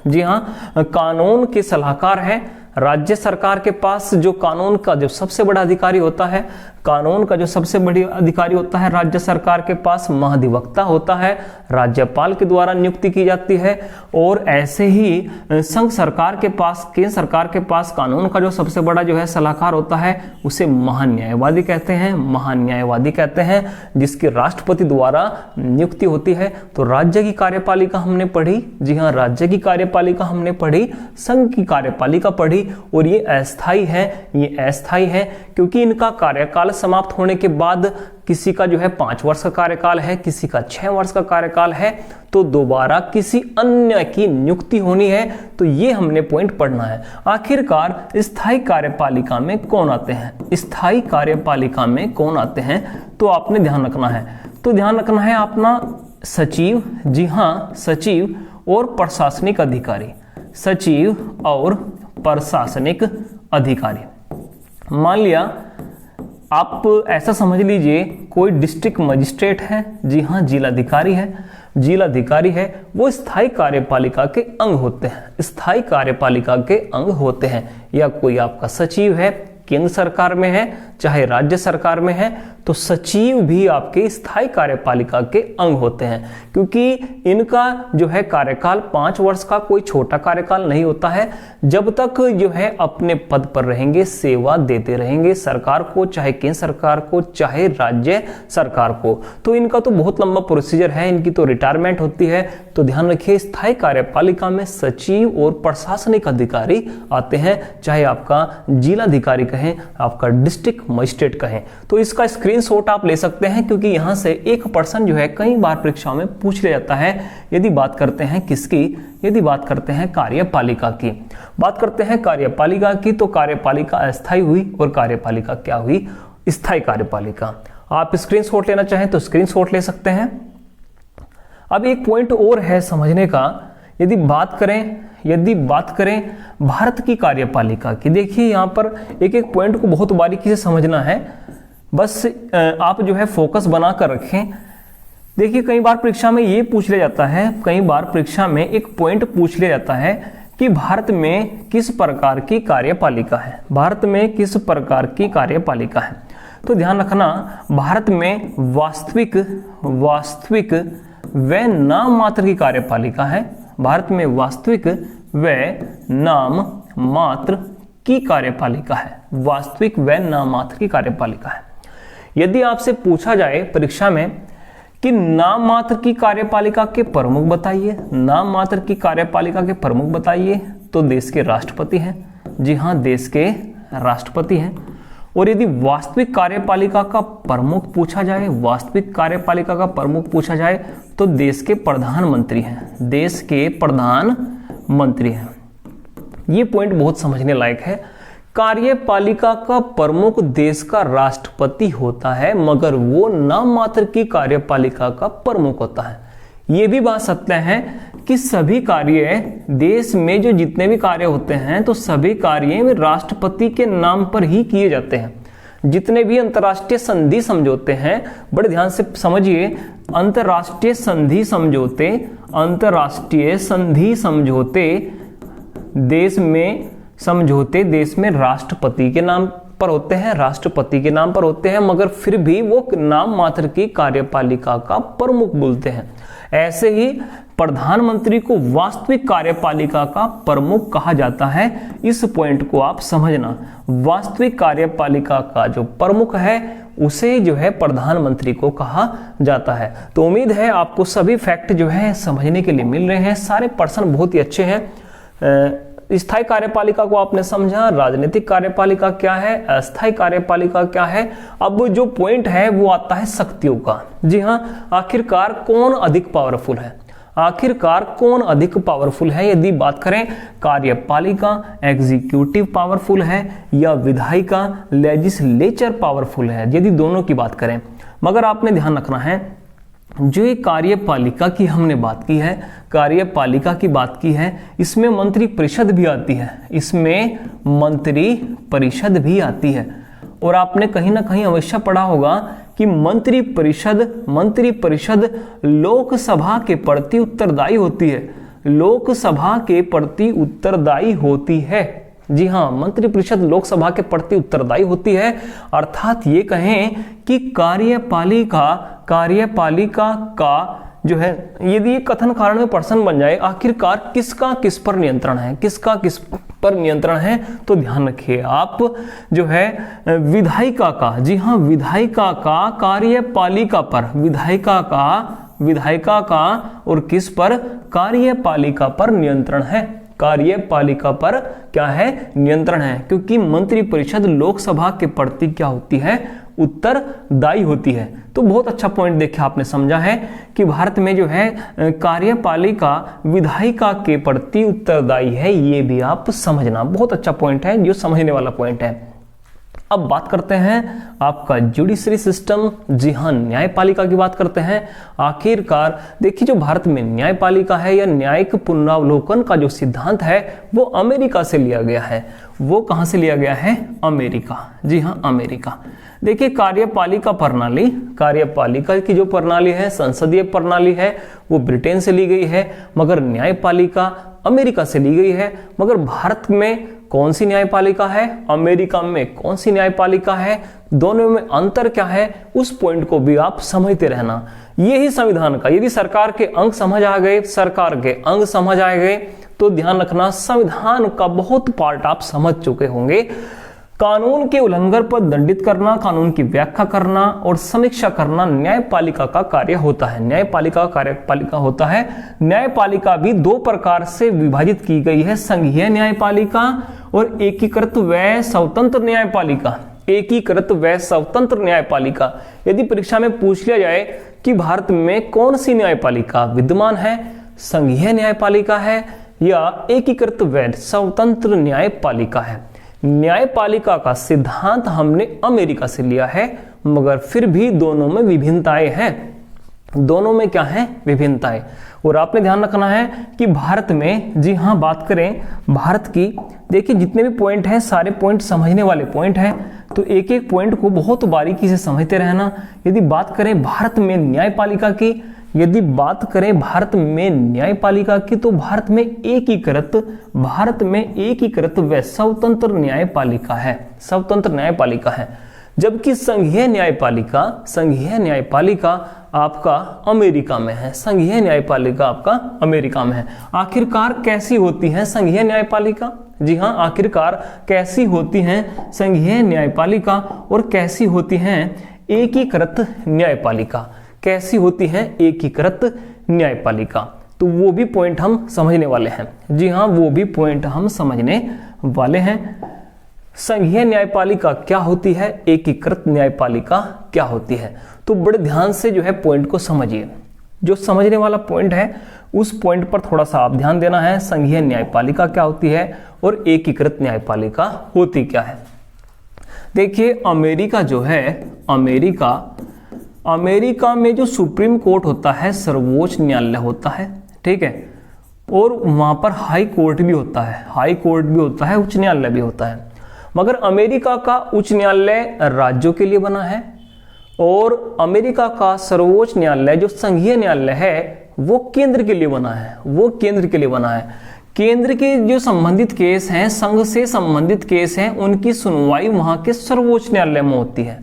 जी हाँ कानून के सलाहकार है। राज्य सरकार के पास जो कानून का जो सबसे बड़ा अधिकारी होता है, कानून का जो सबसे बड़ी अधिकारी होता है राज्य सरकार के पास महाधिवक्ता होता है, राज्यपाल के द्वारा नियुक्ति की जाती है। और ऐसे ही संघ सरकार के पास, केंद्र सरकार के पास कानून का जो सबसे बड़ा जो है सलाहकार होता है उसे महान्यायवादी कहते हैं, महान्यायवादी कहते हैं, जिसकी राष्ट्रपति द्वारा नियुक्ति होती है। तो राज्य की कार्यपालिका हमने पढ़ी, जी हाँ राज्य की कार्यपालिका हमने पढ़ी, संघ की कार्यपालिका पढ़ी, और ये अस्थायी है, ये अस्थायी है क्योंकि इनका कार्यकाल समाप्त होने के बाद किसी का जो है 5 वर्ष का कार्यकाल है, किसी का 6 वर्ष का कार्यकाल है, तो दोबारा किसी अन्य की नियुक्ति होनी है। तो ये हमने पॉइंट पढ़ना है। आखिरकार स्थायी कार्यपालिका में कौन आते हैं, स्थायी कार्यपालिका में कौन आते हैं, तो आपने ध्यान रखना है। तो ध्यान रखना है अपना सचिव, जी हाँ सचिव और प्रशासनिक अधिकारी, सचिव और प्रशासनिक अधिकारी। मान लिया आप ऐसा समझ लीजिए कोई डिस्ट्रिक्ट मजिस्ट्रेट है, जी हाँ जिलाधिकारी है, जिलाधिकारी है, वो स्थायी कार्यपालिका के अंग होते हैं, स्थायी कार्यपालिका के अंग होते हैं। या कोई आपका सचिव है, केंद्र सरकार में है चाहे राज्य सरकार में है, तो सचिव भी आपके स्थायी कार्यपालिका के अंग होते हैं, क्योंकि इनका जो है कार्यकाल 5 वर्ष का कोई छोटा कार्यकाल नहीं होता है। जब तक जो है अपने पद पर रहेंगे, सेवा देते रहेंगे सरकार को, चाहे केंद्र सरकार को चाहे राज्य सरकार को। तो इनका तो बहुत लंबा प्रोसीजर है, इनकी तो रिटायरमेंट होती है। तो ध्यान रखिए स्थायी कार्यपालिका में सचिव और प्रशासनिक अधिकारी आते हैं, चाहे आपका जिलाधिकारी कहें, आपका डिस्ट्रिक्ट मजिस्ट्रेट कहें। तो इसका स्क्रीनशॉट आप ले सकते हैं, क्योंकि यहां से एक पर्सन जो है कई बार परीक्षाओं में पूछ लिया जाता है। यदि बात करते हैं किसकी, यदि बात करते हैं कार्यपालिका की, बात करते हैं कार्यपालिका की, तो कार्यपालिका अस्थायी हुई और कार्यपालिका क्या हुई, स्थायी कार्यपालिका। आप स्क्रीनशॉट लेना चाहें तो स्क्रीनशॉट ले सकते हैं। अब एक पॉइंट और है समझने का, यदि बात करें भारत की कार्यपालिका की, देखिए यहां पर एक एक पॉइंट को बहुत बारीकी से समझना है, बस आप जो है फोकस बना कर रखें। देखिए कई बार परीक्षा में ये पूछ लिया जाता है, कई बार परीक्षा में एक पॉइंट पूछ लिया जाता है कि भारत में किस प्रकार की कार्यपालिका है, भारत में किस प्रकार की कार्यपालिका है। तो ध्यान रखना भारत में वास्तविक व नाम मात्र की कार्यपालिका है, भारत में वास्तविक व नाम मात्र की कार्यपालिका है, वास्तविक व नाम मात्र की कार्यपालिका है। यदि आपसे पूछा जाए परीक्षा में कि नाम मात्र की कार्यपालिका के प्रमुख बताइए, नाम मात्र की कार्यपालिका के प्रमुख बताइए, तो देश के राष्ट्रपति हैं, जी हाँ देश के राष्ट्रपति हैं। और यदि वास्तविक कार्यपालिका का प्रमुख पूछा जाए, वास्तविक कार्यपालिका का प्रमुख पूछा जाए, तो देश के प्रधानमंत्री हैं, देश के प्रधानमंत्री हैं। ये पॉइंट बहुत समझने लायक है। कार्यपालिका का प्रमुख देश का राष्ट्रपति होता है, मगर वो नाम मात्र की कार्यपालिका का प्रमुख होता है। ये भी बात सत्य है कि सभी कार्य देश में जो जितने भी कार्य होते हैं, तो सभी कार्य में राष्ट्रपति के नाम पर ही किए जाते हैं। जितने भी अंतर्राष्ट्रीय संधि समझौते हैं, बड़े ध्यान से समझिए, अंतर्राष्ट्रीय संधि समझौते, अंतर्राष्ट्रीय संधि समझौते देश में राष्ट्रपति के नाम पर होते हैं, राष्ट्रपति के नाम पर होते हैं, मगर फिर भी वो नाम मात्र की कार्यपालिका का प्रमुख बोलते हैं। ऐसे ही प्रधानमंत्री को वास्तविक कार्यपालिका का प्रमुख कहा जाता है। इस पॉइंट को आप समझना, वास्तविक कार्यपालिका का जो प्रमुख है उसे जो है प्रधानमंत्री को कहा जाता है। तो उम्मीद है आपको सभी फैक्ट जो है समझने के लिए मिल रहे हैं, सारे पर्सन बहुत ही अच्छे हैं। स्थायी कार्यपालिका को आपने समझा, राजनीतिक कार्यपालिका क्या है, अस्थायी कार्यपालिका क्या है। अब जो पॉइंट है वो आता है शक्तियों का। जी हाँ, आखिरकार कौन अधिक पावरफुल है, आखिरकार कौन अधिक पावरफुल है। यदि बात करें कार्यपालिका एग्जीक्यूटिव पावरफुल है या विधायिका लेजिस्लेचर पावरफुल है, यदि दोनों की बात करें। मगर आपने ध्यान रखना है, जो ये कार्यपालिका की हमने बात की है, कार्यपालिका की बात की है, इसमें मंत्री परिषद भी आती है, इसमें मंत्री परिषद भी आती है। और आपने कहीं ना कहीं अवश्य पढ़ा होगा कि मंत्री परिषद लोकसभा के प्रति उत्तरदायी होती है, लोकसभा के प्रति उत्तरदायी होती है। जी हाँ, मंत्रिपरिषद लोकसभा के प्रति उत्तरदायी होती है। अर्थात ये कहें कि कार्यपालिका का जो है, यदि ये कथन कारण में प्रश्न बन जाए, आखिरकार किसका किस पर नियंत्रण है, किसका किस पर नियंत्रण है, तो ध्यान रखिए आप जो है विधायिका का, जी हाँ, विधायिका का कार्यपालिका पर, विधायिका का और किस पर, कार्यपालिका पर नियंत्रण है, कार्यपालिका पर क्या है, नियंत्रण है। क्योंकि मंत्रिपरिषद लोकसभा के प्रति क्या होती है, उत्तरदायी होती है। तो बहुत अच्छा पॉइंट देखिए आपने समझा है कि भारत में जो है कार्यपालिका विधायिका के प्रति उत्तरदायी है, ये भी आप समझना, बहुत अच्छा पॉइंट है, जो समझने वाला पॉइंट है। अब बात करते हैं आपका जुडिशरी सिस्टम, जी हाँ, न्यायपालिका की बात करते हैं। आखिरकार देखिए, जो भारत में न्यायपालिका है या न्यायिक पुनरावलोकन का जो सिद्धांत है वो अमेरिका से लिया गया है। वो कहां से लिया गया है, अमेरिका, जी हाँ, अमेरिका। देखिए, कार्यपालिका की जो प्रणाली है, संसदीय प्रणाली है, वो ब्रिटेन से ली गई है, मगर न्यायपालिका अमेरिका से ली गई है। मगर भारत में कौन सी न्यायपालिका है, अमेरिका में कौन सी न्यायपालिका है, दोनों में अंतर क्या है, उस पॉइंट को भी आप समझते रहना। यही संविधान का, यदि सरकार के अंग समझ आ गए, तो ध्यान रखना संविधान का बहुत पार्ट आप समझ चुके होंगे। कानून के उल्लंघन पर दंडित करना, कानून की व्याख्या करना और समीक्षा करना न्यायपालिका का कार्य होता है। न्यायपालिका भी दो प्रकार से विभाजित की गई है, संघीय न्यायपालिका और एकीकृत व स्वतंत्र न्यायपालिका। यदि परीक्षा में पूछ लिया जाए कि भारत में कौन सी न्यायपालिका विद्यमान है, संघीय न्यायपालिका है या एकीकृत व स्वतंत्र न्यायपालिका है। न्यायपालिका का सिद्धांत हमने अमेरिका से लिया है, मगर फिर भी दोनों में विभिन्नताएं हैं। दोनों में क्या है, विभिन्नताएं। और आपने ध्यान रखना है कि भारत में, जी हाँ, बात करें भारत की, देखिए जितने भी पॉइंट हैं सारे पॉइंट समझने वाले पॉइंट हैं, तो एक एक पॉइंट को बहुत बारीकी से समझते रहना। यदि बात करें भारत में न्यायपालिका की, तो भारत में एकीकृत व स्वतंत्र न्यायपालिका है। जबकि संघीय न्यायपालिका आपका अमेरिका में है। आखिरकार कैसी होती है संघीय न्यायपालिका, जी हाँ, आखिरकार कैसी होती हैं संघीय न्यायपालिका और कैसी होती हैं एकीकृत न्यायपालिका, तो वो भी पॉइंट हम समझने वाले हैं। जी हाँ, वो भी पॉइंट हम समझने वाले हैं। संघीय न्यायपालिका क्या होती है, एकीकृत न्यायपालिका क्या होती है, तो बड़े ध्यान से जो है पॉइंट को समझिए। जो समझने वाला पॉइंट है उस पॉइंट पर थोड़ा सा आप ध्यान देना है। संघीय न्यायपालिका क्या होती है और एकीकृत न्यायपालिका होती क्या है। देखिए, अमेरिका जो है, अमेरिका में जो सुप्रीम कोर्ट होता है, सर्वोच्च न्यायालय होता है, ठीक है, और वहां पर हाई कोर्ट भी होता है, उच्च न्यायालय भी होता है। मगर अमेरिका का उच्च न्यायालय राज्यों के लिए बना है और अमेरिका का सर्वोच्च न्यायालय जो संघीय न्यायालय है वो केंद्र के लिए बना है। केंद्र के जो संबंधित केस हैं, संघ से संबंधित केस हैं, उनकी सुनवाई वहां के सर्वोच्च न्यायालय में होती है।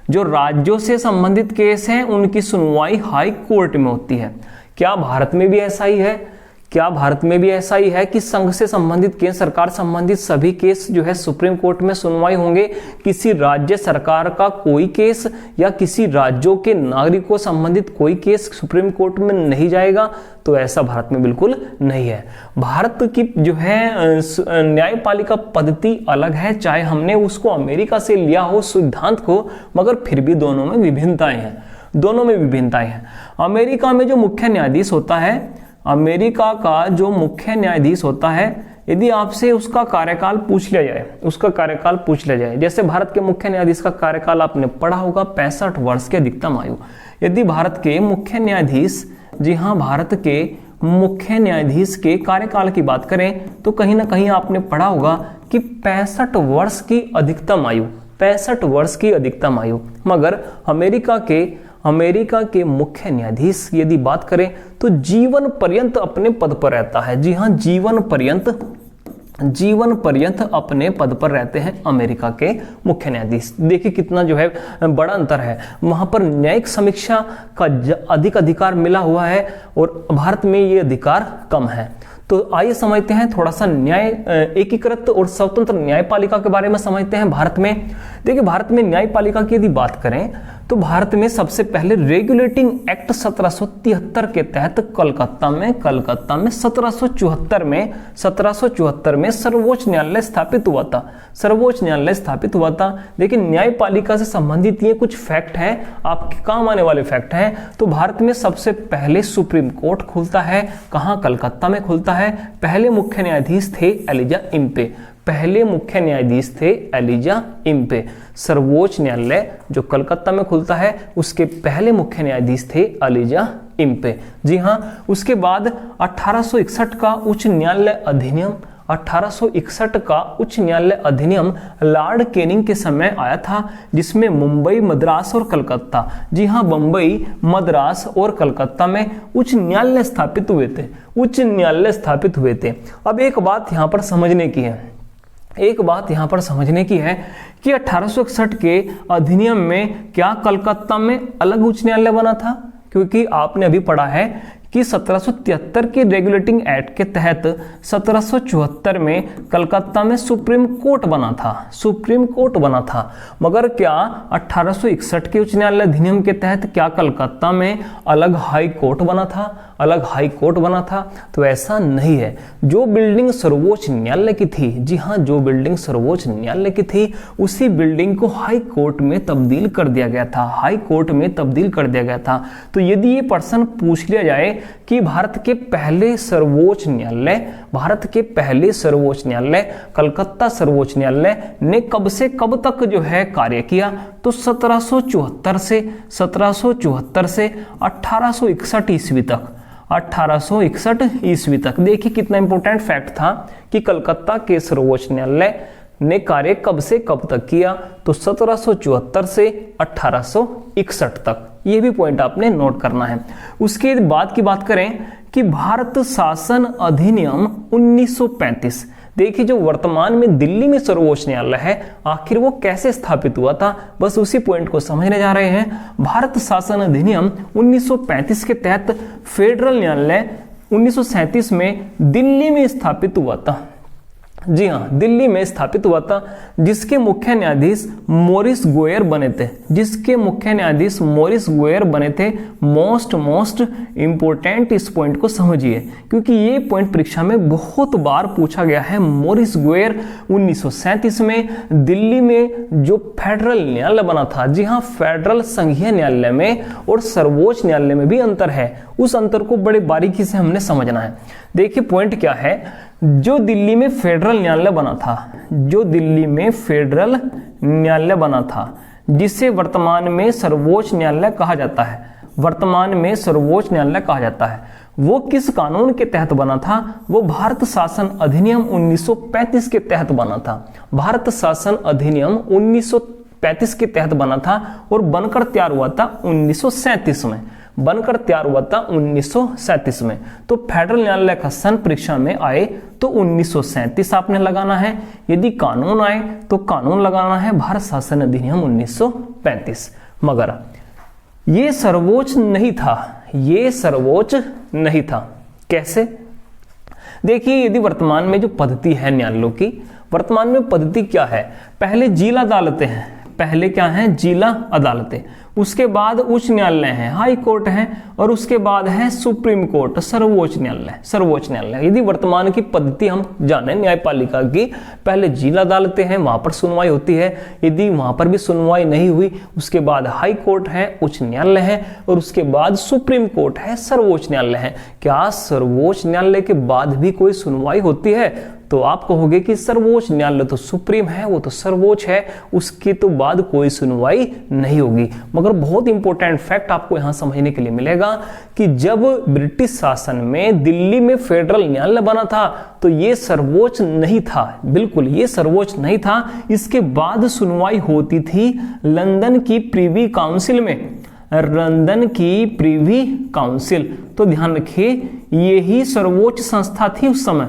जो राज्यों से संबंधित केस हैं उनकी सुनवाई हाई कोर्ट में होती है। क्या भारत में भी ऐसा ही है कि संघ से संबंधित केस, सरकार संबंधित सभी केस जो है सुप्रीम कोर्ट में सुनवाई होंगे, किसी राज्य सरकार का कोई केस या किसी राज्यों के नागरिकों संबंधित कोई केस सुप्रीम कोर्ट में नहीं जाएगा? तो ऐसा भारत में बिल्कुल नहीं है। भारत की जो है न्यायपालिका पद्धति अलग है, चाहे हमने उसको अमेरिका से लिया हो सिद्धांत को, मगर फिर भी दोनों में विभिन्नताएं हैं। अमेरिका में जो मुख्य न्यायाधीश होता है, यदि आपसे उसका कार्यकाल पूछ लिया जाए, जैसे भारत के मुख्य न्यायाधीश का कार्यकाल आपने पढ़ा होगा 65 वर्ष की अधिकतम आयु। यदि भारत के मुख्य न्यायाधीश, जी हाँ, भारत के मुख्य न्यायाधीश के कार्यकाल की बात करें तो कहीं ना कहीं आपने पढ़ा होगा कि 65 वर्ष की अधिकतम आयु। मगर अमेरिका के मुख्य न्यायाधीश यदि बात करें तो जीवन पर्यंत अपने पद पर रहता है। जी हाँ, जीवन पर्यंत जीवन पर्यंत अपने पद पर रहते हैं अमेरिका के मुख्य न्यायाधीश। देखिए कितना जो है बड़ा अंतर है, वहां पर न्यायिक समीक्षा का अधिक अधिकार मिला हुआ है और भारत में ये अधिकार कम है। तो आइए समझते हैं थोड़ा सा न्याय एकीकृत और स्वतंत्र न्यायपालिका के बारे में समझते हैं भारत में। देखिए भारत में न्यायपालिका की यदि बात करें तो भारत में सबसे पहले रेगुलेटिंग एक्ट 1773 के तहत कलकत्ता में 1774 में सर्वोच्च न्यायालय स्थापित हुआ था। सर्वोच्च न्यायालय स्थापित हुआ था। लेकिन न्यायपालिका से संबंधित ये कुछ फैक्ट हैं, आपके काम आने वाले फैक्ट हैं। तो भारत में सबसे पहले सुप्रीम कोर्ट खुलता है, कहाँ? कलकत्ता में खुलता है। पहले मुख्य न्यायाधीश थे एलिजा इम्पे। पहले मुख्य न्यायाधीश थे एलिजा इम्पे। सर्वोच्च न्यायालय जो कलकत्ता में खुलता है उसके पहले मुख्य न्यायाधीश थे एलिजा इम्पे। जी हाँ, उसके बाद 1861 का उच्च न्यायालय अधिनियम 1861 का उच्च न्यायालय अधिनियम लॉर्ड कैनिंग के समय आया था, जिसमें मुंबई, मद्रास और कलकत्ता, जी हाँ, मुंबई, मद्रास और कलकत्ता में उच्च न्यायालय स्थापित हुए थे। उच्च न्यायालय स्थापित हुए थे। अब एक बात यहाँ पर समझने की है, एक बात यहाँ पर समझने की है कि 1861 के अधिनियम में क्या कलकत्ता में अलग उच्च न्यायालय बना था? क्योंकि आपने अभी पढ़ा है कि 1773 के रेगुलेटिंग एक्ट के तहत 1774 में कलकत्ता में सुप्रीम कोर्ट बना था। सुप्रीम कोर्ट बना था। मगर क्या 1861 के उच्च न्यायालय अधिनियम के तहत क्या कलकत्ता में अलग हाई कोर्ट बना था? अलग हाई कोर्ट बना था? तो ऐसा नहीं है। जो बिल्डिंग सर्वोच्च न्यायालय की थी, जी हाँ, जो बिल्डिंग सर्वोच्च न्यायालय की थी, उसी बिल्डिंग को हाई कोर्ट में तब्दील कर दिया गया था। हाई कोर्ट में तब्दील कर दिया गया था। तो यदि ये प्रश्न पूछ लिया जाए कि भारत के पहले सर्वोच्च न्यायालय, भारत के पहले सर्वोच्च न्यायालय कलकत्ता सर्वोच्च न्यायालय ने कब से कब तक जो है कार्य किया, तो 1774 से 1861 ईस्वी तक, 1861 ईस्वी तक। देखिए कितना इंपॉर्टेंट फैक्ट था कि कलकत्ता के सर्वोच्च न्यायालय ने कार्य कब से कब तक किया, तो 1774 से 1861 तक। ये भी पॉइंट आपने नोट करना है। उसके बाद की बात करें कि भारत शासन अधिनियम 1935, देखिए जो वर्तमान में दिल्ली में सर्वोच्च न्यायालय है, आखिर वो कैसे स्थापित हुआ था, बस उसी पॉइंट को समझने जा रहे हैं। भारत शासन अधिनियम 1935 के तहत फेडरल न्यायालय 1937 में दिल्ली में स्थापित हुआ था। जी हाँ, दिल्ली में स्थापित हुआ था, जिसके मुख्य न्यायाधीश मॉरिस गोयर बने थे। जिसके मुख्य न्यायाधीश मॉरिस गोयर बने थे। मोस्ट इंपोर्टेंट इस पॉइंट को समझिए, क्योंकि ये पॉइंट परीक्षा में बहुत बार पूछा गया है। मॉरिस गोयर 1937 में दिल्ली में जो फेडरल न्यायालय बना था, जी हाँ, फेडरल संघीय न्यायालय में और सर्वोच्च न्यायालय में भी अंतर है। उस अंतर को बड़े बारीकी से हमने समझना है। देखिए पॉइंट क्या है, जो दिल्ली में फेडरल न्यायालय बना था, जो दिल्ली में फेडरल न्यायालय बना था, जिसे वर्तमान में सर्वोच्च न्यायालय कहा जाता है, वर्तमान में सर्वोच्च न्यायालय कहा जाता है, वो किस कानून के तहत बना था? वो भारत शासन अधिनियम 1935 के तहत बना था। भारत शासन अधिनियम 1935 के तहत बना था और बनकर तैयार हुआ था 1937 में। बनकर तैयार हुआ था 1937 में। तो फेडरल न्यायालय का सन परीक्षा में आए तो 1937 आपने लगाना है। यदि कानून आए तो कानून लगाना है भारत शासन अधिनियम 1935। मगर ये सर्वोच्च नहीं था, ये सर्वोच्च नहीं था। कैसे? देखिए, यदि वर्तमान में जो पद्धति है न्यायालयों की, वर्तमान में पद्धति क्या है? पहले जिला अदालतें हैं, पहले क्या है? जिला अदालतें। उसके बाद उच्च न्यायालय है, हाई कोर्ट है, और उसके बाद है सुप्रीम कोर्ट, सर्वोच्च न्यायालय। सर्वोच्च न्यायालय यदि वर्तमान की पद्धति हम जाने न्यायपालिका की, पहले जिला अदालतें हैं, वहां पर सुनवाई होती है। यदि वहां पर भी सुनवाई नहीं हुई, उसके बाद हाई कोर्ट है, उच्च न्यायालय है, और उसके बाद सुप्रीम कोर्ट है, सर्वोच्च न्यायालय है। क्या सर्वोच्च न्यायालय के बाद भी कोई सुनवाई होती है? तो आप कहोगे कि सर्वोच्च न्यायालय तो सुप्रीम है, वो तो सर्वोच्च है, उसके तो बाद कोई सुनवाई नहीं होगी। मगर बहुत इंपॉर्टेंट फैक्ट आपको यहां समझने के लिए मिलेगा कि जब ब्रिटिश शासन में दिल्ली में फेडरल न्यायालय बना था तो ये सर्वोच्च नहीं था, बिल्कुल ये सर्वोच्च नहीं था। इसके बाद सुनवाई होती थी लंदन की प्रिवी काउंसिल में, लंदन की प्रिवी काउंसिल। तो ध्यान रखिए, यही सर्वोच्च संस्था थी उस समय।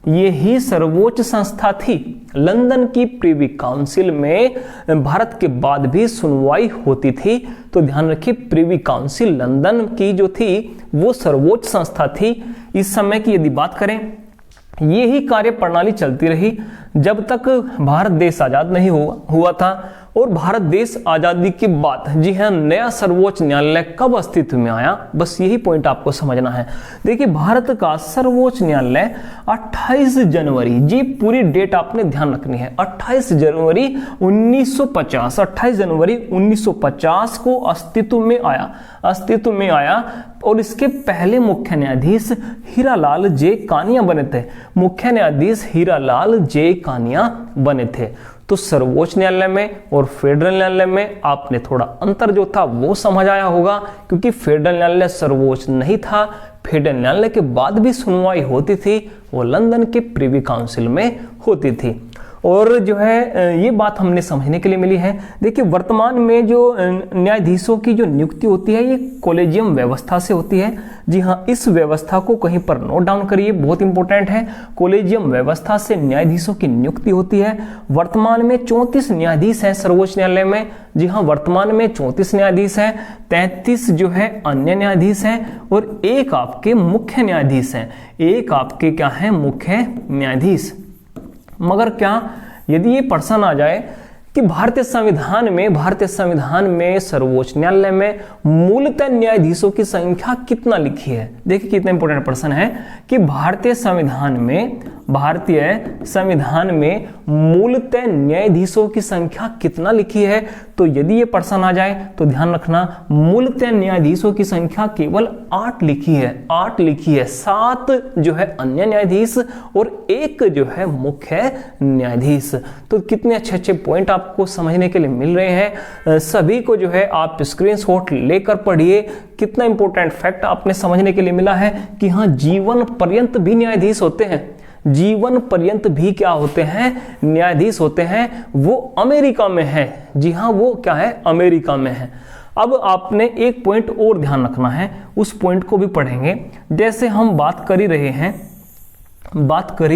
यही सर्वोच्च संस्था थी। लंदन की प्रिवी काउंसिल में भारत के बाद भी सुनवाई होती थी। तो ध्यान रखिए, प्रिवी काउंसिल लंदन की जो थी वो सर्वोच्च संस्था थी। इस समय की यदि बात करें, ये ही कार्य प्रणाली चलती रही जब तक भारत देश आजाद नहीं हुआ था। और भारत देश आजादी के बाद, जी हाँ, नया सर्वोच्च न्यायालय कब अस्तित्व में आया, बस यही पॉइंट आपको समझना है। देखिए, भारत का सर्वोच्च न्यायालय 28 जनवरी, जी पूरी डेट आपने ध्यान रखनी है, 28 जनवरी 1950, 28 जनवरी 1950 को अस्तित्व में आया। और इसके पहले मुख्य न्यायाधीश हीरालाल जे कानिया बने थे। मुख्य न्यायाधीश हीरालाल जे कानिया बने थे। तो सर्वोच्च न्यायालय में और फेडरल न्यायालय में आपने थोड़ा अंतर जो था वो समझ आया होगा, क्योंकि फेडरल न्यायालय सर्वोच्च नहीं था। फेडरल न्यायालय के बाद भी सुनवाई होती थी, वो लंदन के प्रिवी काउंसिल में होती थी। और जो है ये बात हमने समझने के लिए मिली है। देखिए, वर्तमान में जो न्यायाधीशों की जो नियुक्ति होती है ये कॉलेजियम व्यवस्था से होती है। जी हाँ, इस व्यवस्था को कहीं पर नोट डाउन करिए, बहुत इंपॉर्टेंट है। कॉलेजियम व्यवस्था से न्यायाधीशों की नियुक्ति होती है। वर्तमान में 34 न्यायाधीश हैं सर्वोच्च न्यायालय में। जी हाँ, वर्तमान में 34 न्यायाधीश हैं, 33 जो है अन्य न्यायाधीश हैं और एक आपके मुख्य न्यायाधीश हैं। एक आपके क्या है, मुख्य न्यायाधीश। मगर क्या यदि ये प्रश्न आ जाए कि भारतीय संविधान में सर्वोच्च न्यायालय में मूलतः न्यायाधीशों की संख्या कितना लिखी है? देखिए कितना इंपॉर्टेंट प्रश्न है कि भारतीय संविधान में मूलतः न्यायाधीशों की संख्या कितना लिखी है। तो यदि ये प्रश्न आ जाए तो ध्यान रखना, मूलतः न्यायाधीशों की संख्या केवल 8 लिखी है। 7 जो है अन्य न्यायाधीश और 1 जो है मुख्य न्यायाधीश। तो कितने अच्छे पॉइंट आपको समझने के लिए मिल रहे हैं। सभी को जो है आप स्क्रीनशॉट लेकर पढ़िए। कितना इंपॉर्टेंट फैक्ट आपने समझने के लिए मिला है कि हाँ, जीवन पर्यंत भी न्यायाधीश होते हैं। जीवन पर्यंत भी क्या होते हैं, न्यायाधीश होते हैं। वो अमेरिका में है। जी हाँ, वो क्या है, अमेरिका में है। अब आपने एक पॉइंट और ध्यान रखना है, उस पॉइंट को भी पढ़ेंगे। जैसे हम बात कर ही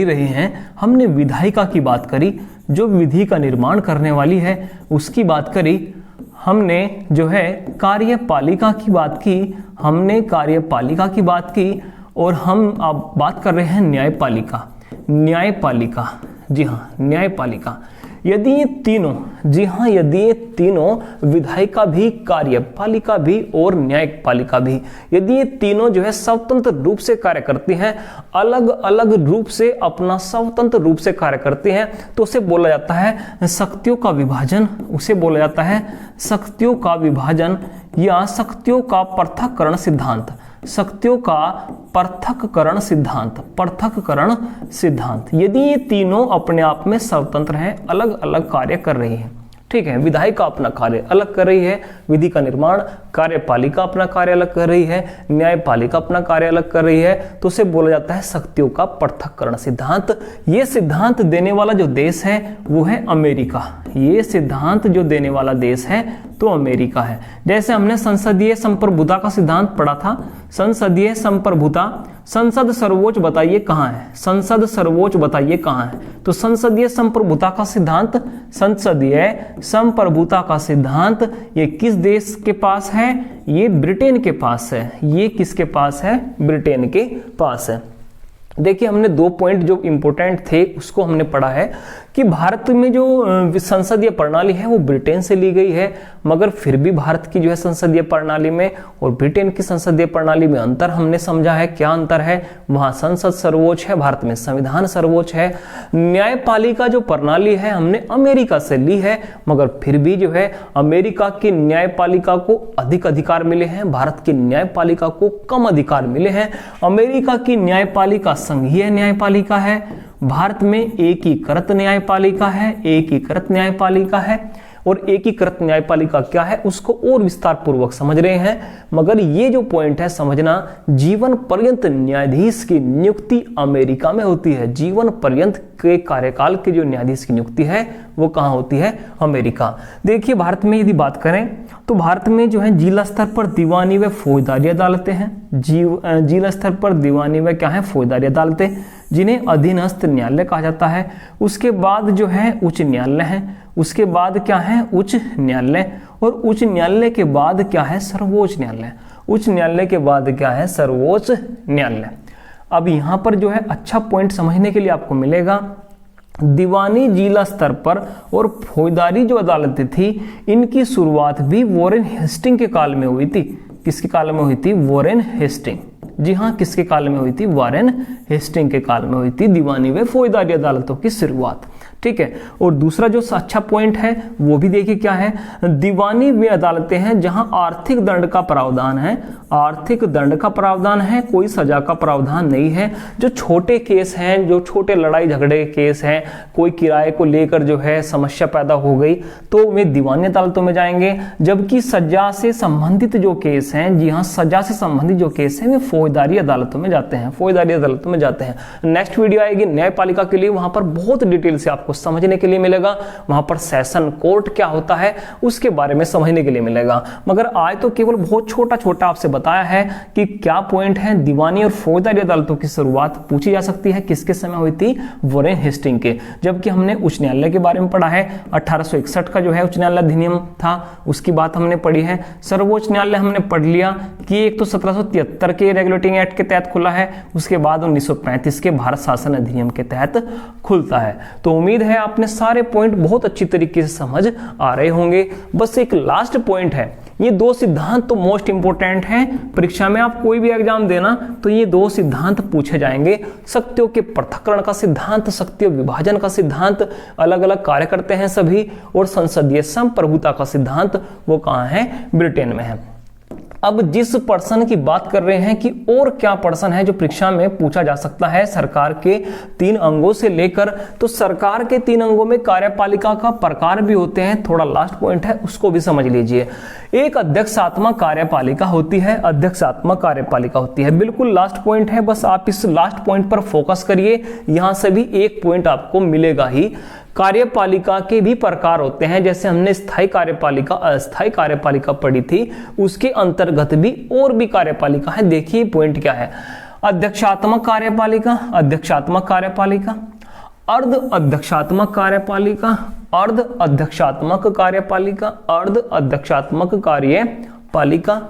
रहे हैं, हमने विधायिका की बात करी, जो विधि का निर्माण करने वाली है उसकी बात करी। हमने जो है कार्यपालिका की बात की, और हम अब बात कर रहे हैं न्यायपालिका। जी हाँ, न्यायपालिका। यदि ये तीनों विधायिका भी, कार्यपालिका भी और न्यायपालिका भी, यदि ये तीनों जो है स्वतंत्र रूप से कार्य करती हैं, अलग अलग रूप से अपना स्वतंत्र रूप से कार्य करती हैं, तो उसे बोला जाता है शक्तियों का विभाजन। या शक्तियों का पृथक्करण सिद्धांत। यदि ये तीनों अपने आप में स्वतंत्र हैं, अलग अलग कार्य कर रही हैं, ठीक है, विधायिका अपना कार्य अलग कर रही है, विधि का निर्माण, कार्यपालिका अपना कार्य अलग कर रही है, न्यायपालिका अपना कार्य अलग कर रही है, तो उसे बोला जाता है शक्तियों का पृथक्करण सिद्धांत। ये सिद्धांत देने वाला जो देश है वो है अमेरिका। ये सिद्धांत जो देने वाला देश है तो अमेरिका है। जैसे हमने संसदीय संप्रभुता का सिद्धांत पढ़ा था, संसदीय संप्रभुता, संसद सर्वोच्च बताइए कहाँ है, तो संसदीय संप्रभुता का सिद्धांत ये किस देश के पास है, ये ब्रिटेन के पास है। ये किसके पास है, ब्रिटेन के पास है। देखिए, हमने 2 पॉइंट जो इंपॉर्टेंट थे उसको हमने पढ़ा है कि भारत में जो संसदीय प्रणाली है वो ब्रिटेन से ली गई है, मगर फिर भी भारत की जो है संसदीय प्रणाली में और ब्रिटेन की संसदीय प्रणाली में अंतर हमने समझा है। क्या अंतर है, वहां संसद सर्वोच्च है, भारत में संविधान सर्वोच्च है। न्यायपालिका जो प्रणाली है हमने अमेरिका से ली है, मगर फिर भी जो है अमेरिका की न्यायपालिका को अधिक अधिकार मिले हैं, भारत की न्यायपालिका को कम अधिकार मिले हैं। अमेरिका की न्यायपालिका संघीय न्यायपालिका है, भारत में एकीकृत न्यायपालिका है। और एकीकृत न्यायपालिका क्या है उसको और विस्तार पूर्वक समझ रहे हैं, मगर ये जो पॉइंट है समझना, जीवन पर्यंत न्यायाधीश की नियुक्ति अमेरिका में होती है। जीवन पर्यंत के कार्यकाल के जो न्यायाधीश की नियुक्ति है वो कहाँ होती है, अमेरिका। देखिए, भारत में यदि बात करें तो भारत में जो है जिला स्तर पर दीवानी व फौजदारी अदालतें हैं। जिला स्तर पर दीवानी व क्या है, फौजदारी अदालतें। जिन्हें अधीनस्थ न्यायालय कहा जाता है। उसके बाद जो है उच्च न्यायालय है, उसके बाद क्या है उच्च न्यायालय, और उच्च न्यायालय के बाद क्या है सर्वोच्च न्यायालय, उच्च न्यायालय के बाद क्या है सर्वोच्च न्यायालय। अब यहाँ पर जो है अच्छा पॉइंट समझने के लिए आपको मिलेगा, दीवानी जिला स्तर पर और फौजदारी जो अदालतें थी इनकी शुरुआत भी वॉरेन हेस्टिंग के काल में हुई थी। किसके काल में हुई थी? Warren Hasting. जी हाँ, किसके काल में हुई थी? वॉरेन हेस्टिंग के काल में हुई थी दीवानी व फौजदारी अदालतों की शुरुआत। ठीक है, और दूसरा जो अच्छा पॉइंट है वो भी देखिए क्या है, दीवानी वे अदालतें हैं जहां आर्थिक दंड का प्रावधान है, आर्थिक दंड का प्रावधान है, कोई सजा का प्रावधान नहीं है। जो छोटे केस हैं, जो छोटे लड़ाई झगड़े केस हैं, कोई किराए को लेकर जो है समस्या पैदा हो गई तो वे दीवानी अदालतों में जाएंगे, जबकि सजा से संबंधित जो केस हैं, जी हाँ सजा से संबंधित जो केस हैं वे फौजदारी अदालतों में जाते हैं, फौजदारी अदालतों में जाते हैं। नेक्स्ट वीडियो आएगी न्यायपालिका के लिए, वहां पर बहुत डिटेल से आपको समझने के लिए मिलेगा, वहां पर सेशन कोर्ट क्या होता है उसके बारे में समझने के लिए मिलेगा। मगर आज तो केवल बहुत छोटा छोटा आपसे बताया है कि क्या पॉइंट है, दीवानी और फौजदारी अदालतों की शुरुआत पूछी जा सकती है किसके समय हुई थी? वॉरेन हेस्टिंग के। जबकि हमने उच्च न्यायालय के बारे में पढ़ा है, 1861 का जो है उच्च न्यायालय अधिनियम था, उसकी बात हमने पढ़ी है। सर्वोच्च न्यायालय हमने पढ़ लिया कि एक तो 1773 के रेगुलेटिंग एक्ट के तहत खुला है, उसके बाद 1935 के भारत शासन अधिनियम के तहत खुलता है। तो उम्मीद है आपने सारे पॉइंट बहुत अच्छी तरीके से समझ आ रहे होंगे। बस एक लास्ट पॉइंट है, ये दो सिद्धांत तो मोस्ट इंपोर्टेंट हैं, परीक्षा में आप कोई भी एग्जाम देना तो ये दो सिद्धांत पूछे जाएंगे। शक्तियों के पृथक्करण का सिद्धांत, शक्तियों विभाजन का सिद्धांत, अलग अलग कार्य करते हैं सभी, और संसदीय संप्रभुता का सिद्धांत वो कहाँ है? ब्रिटेन में है। अब जिस पर्सन की बात कर रहे हैं कि और क्या पर्सन है जो परीक्षा में पूछा जा सकता है सरकार के 3 अंगों से लेकर, तो सरकार के 3 अंगों में कार्यपालिका का प्रकार भी होते हैं, थोड़ा लास्ट पॉइंट है उसको भी समझ लीजिए। एक अध्यक्षात्मक कार्यपालिका होती है, अध्यक्षात्मक कार्यपालिका होती है, बिल्कुल लास्ट पॉइंट है, बस आप इस लास्ट पॉइंट पर फोकस करिए, यहां से भी एक पॉइंट आपको मिलेगा ही। कार्यपालिका के भी प्रकार होते हैं, जैसे हमने स्थायी कार्यपालिका, अस्थायी कार्यपालिका पढ़ी थी, उसके अंतर्गत भी और भी कार्यपालिका है। देखिए पॉइंट क्या है, अध्यक्षात्मक कार्यपालिका, अध्यक्षात्मक कार्यपालिका, अर्ध अध्यक्षात्मक कार्यपालिका, अर्ध अध्यक्षात्मक कार्यपालिका, अर्ध अध्यक्षात्मक कार्यपालिका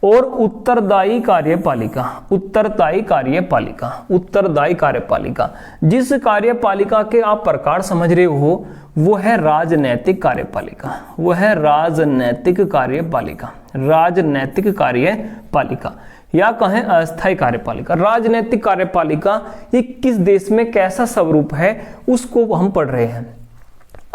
और उत्तरदायी कार्यपालिका, उत्तरदायी कार्यपालिका, उत्तरदायी कार्यपालिका। जिस कार्यपालिका के आप प्रकार समझ रहे हो वो है राजनैतिक कार्यपालिका, वो है राजनैतिक कार्यपालिका, राजनैतिक कार्यपालिका, या कहें अस्थायी कार्यपालिका। राजनैतिक कार्यपालिका ये किस देश में कैसा स्वरूप है उसको हम पढ़ रहे हैं।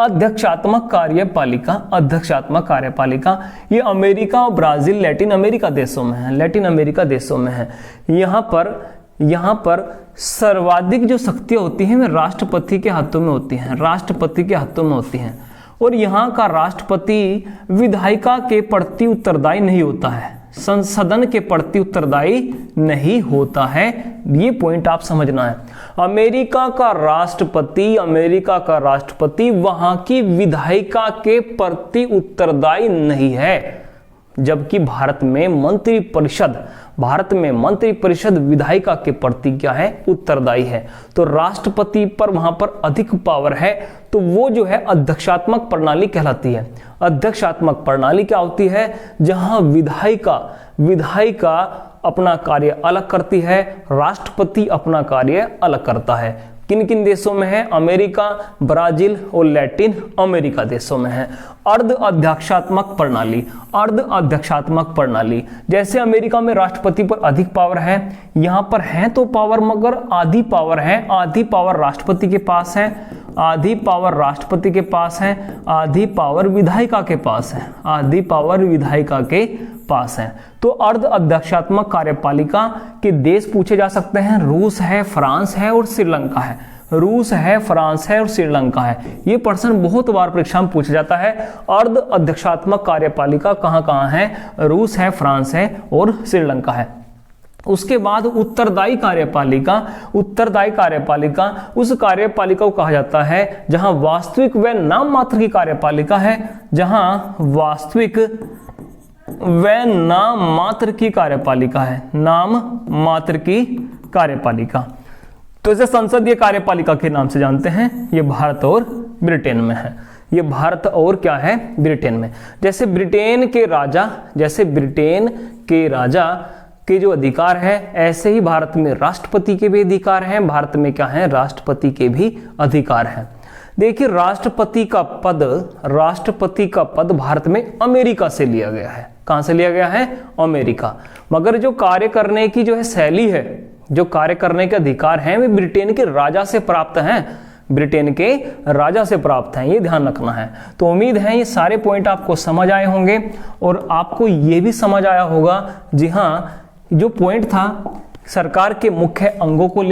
अध्यक्षात्मक कार्यपालिका, अध्यक्षात्मक कार्यपालिका ये अमेरिका और ब्राजील, लैटिन अमेरिका देशों में है, लैटिन अमेरिका देशों में है। यहाँ पर सर्वाधिक जो शक्तियां होती हैं वे राष्ट्रपति के हाथों में होती हैं, राष्ट्रपति के हाथों में होती हैं, और यहाँ का राष्ट्रपति विधायिका के प्रति उत्तरदायी नहीं होता है, संसदन के प्रति उत्तरदायी नहीं होता है। ये पॉइंट आप समझना है। अमेरिका का राष्ट्रपति वहां की विधायिका के प्रति उत्तरदायी नहीं है, जबकि भारत में मंत्रिपरिषद विधायिका के प्रति क्या है? उत्तरदायी है। तो राष्ट्रपति पर वहां पर अधिक पावर है, तो वो जो है अध्यक्षात्मक प्रणाली कहलाती है। अध्यक्षात्मक प्रणाली क्या होती है? जहां विधायिका अपना कार्य अलग करती है, राष्ट्रपति अपना कार्य अलग करता है। किन किन देशों में है? अमेरिका, ब्राजील और लैटिन अमेरिका देशों में है। अर्ध अध्यक्षात्मक प्रणाली, अर्ध अध्यक्षात्मक प्रणाली, जैसे अमेरिका में राष्ट्रपति पर अधिक पावर है, यहां पर है तो पावर मगर आधी पावर है, आधी पावर राष्ट्रपति के पास है, आधी पावर राष्ट्रपति के पास है, आधी पावर विधायिका के पास है, आधी पावर विधायिका के पास है। तो अर्ध अध्यक्षात्मक कार्यपालिका के देश पूछे जा सकते हैं, रूस है, फ्रांस है और श्रीलंका है। रूस है, फ्रांस है और श्रीलंका है। ये प्रश्न बहुत बार परीक्षा में पूछा जाता है। अर्ध अध्यक्षात्मक कार्यपालिका कहाँ कहाँ है? रूस है, फ्रांस है और श्रीलंका है। उसके बाद उत्तरदायी कार्यपालिका, उत्तरदायी कार्यपालिका उस कार्यपालिका को कहा जाता है जहां वास्तविक व नाम मात्र की कार्यपालिका है, जहां वास्तविक व नाम मात्र की कार्यपालिका है, नाम मात्र की कार्यपालिका। तो इसे संसदीय कार्यपालिका के नाम से जानते हैं। ये भारत और ब्रिटेन में है, ये भारत और क्या है, ब्रिटेन में। जैसे ब्रिटेन के राजा के जो अधिकार है, ऐसे ही भारत में राष्ट्रपति के भी अधिकार हैं। भारत में क्या है, राष्ट्रपति के भी अधिकार हैं। देखिए राष्ट्रपति का पद भारत में अमेरिका से लिया गया है। कहां से लिया गया है, अमेरिका। मगर जो कार्य करने की जो है शैली है, जो कार्य करने के अधिकार हैं, वे ब्रिटेन के राजा से प्राप्त हैं, ब्रिटेन के राजा से प्राप्त हैं, ये ध्यान रखना है। तो उम्मीद है ये सारे पॉइंट आपको समझ आए होंगे और आपको ये भी समझ आया होगा, जी हाँ, जो पॉइंट था सरकार के मुख्य अंगों को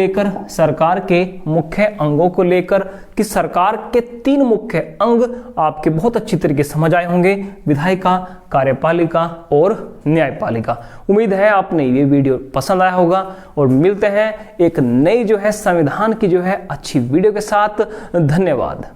लेकर, कि सरकार के 3 मुख्य अंग आपके बहुत अच्छी तरीके से समझ आए होंगे, विधायिका, कार्यपालिका और न्यायपालिका। उम्मीद है आपने ये वीडियो पसंद आया होगा और मिलते हैं एक नई जो है संविधान की जो है अच्छी वीडियो के साथ। धन्यवाद।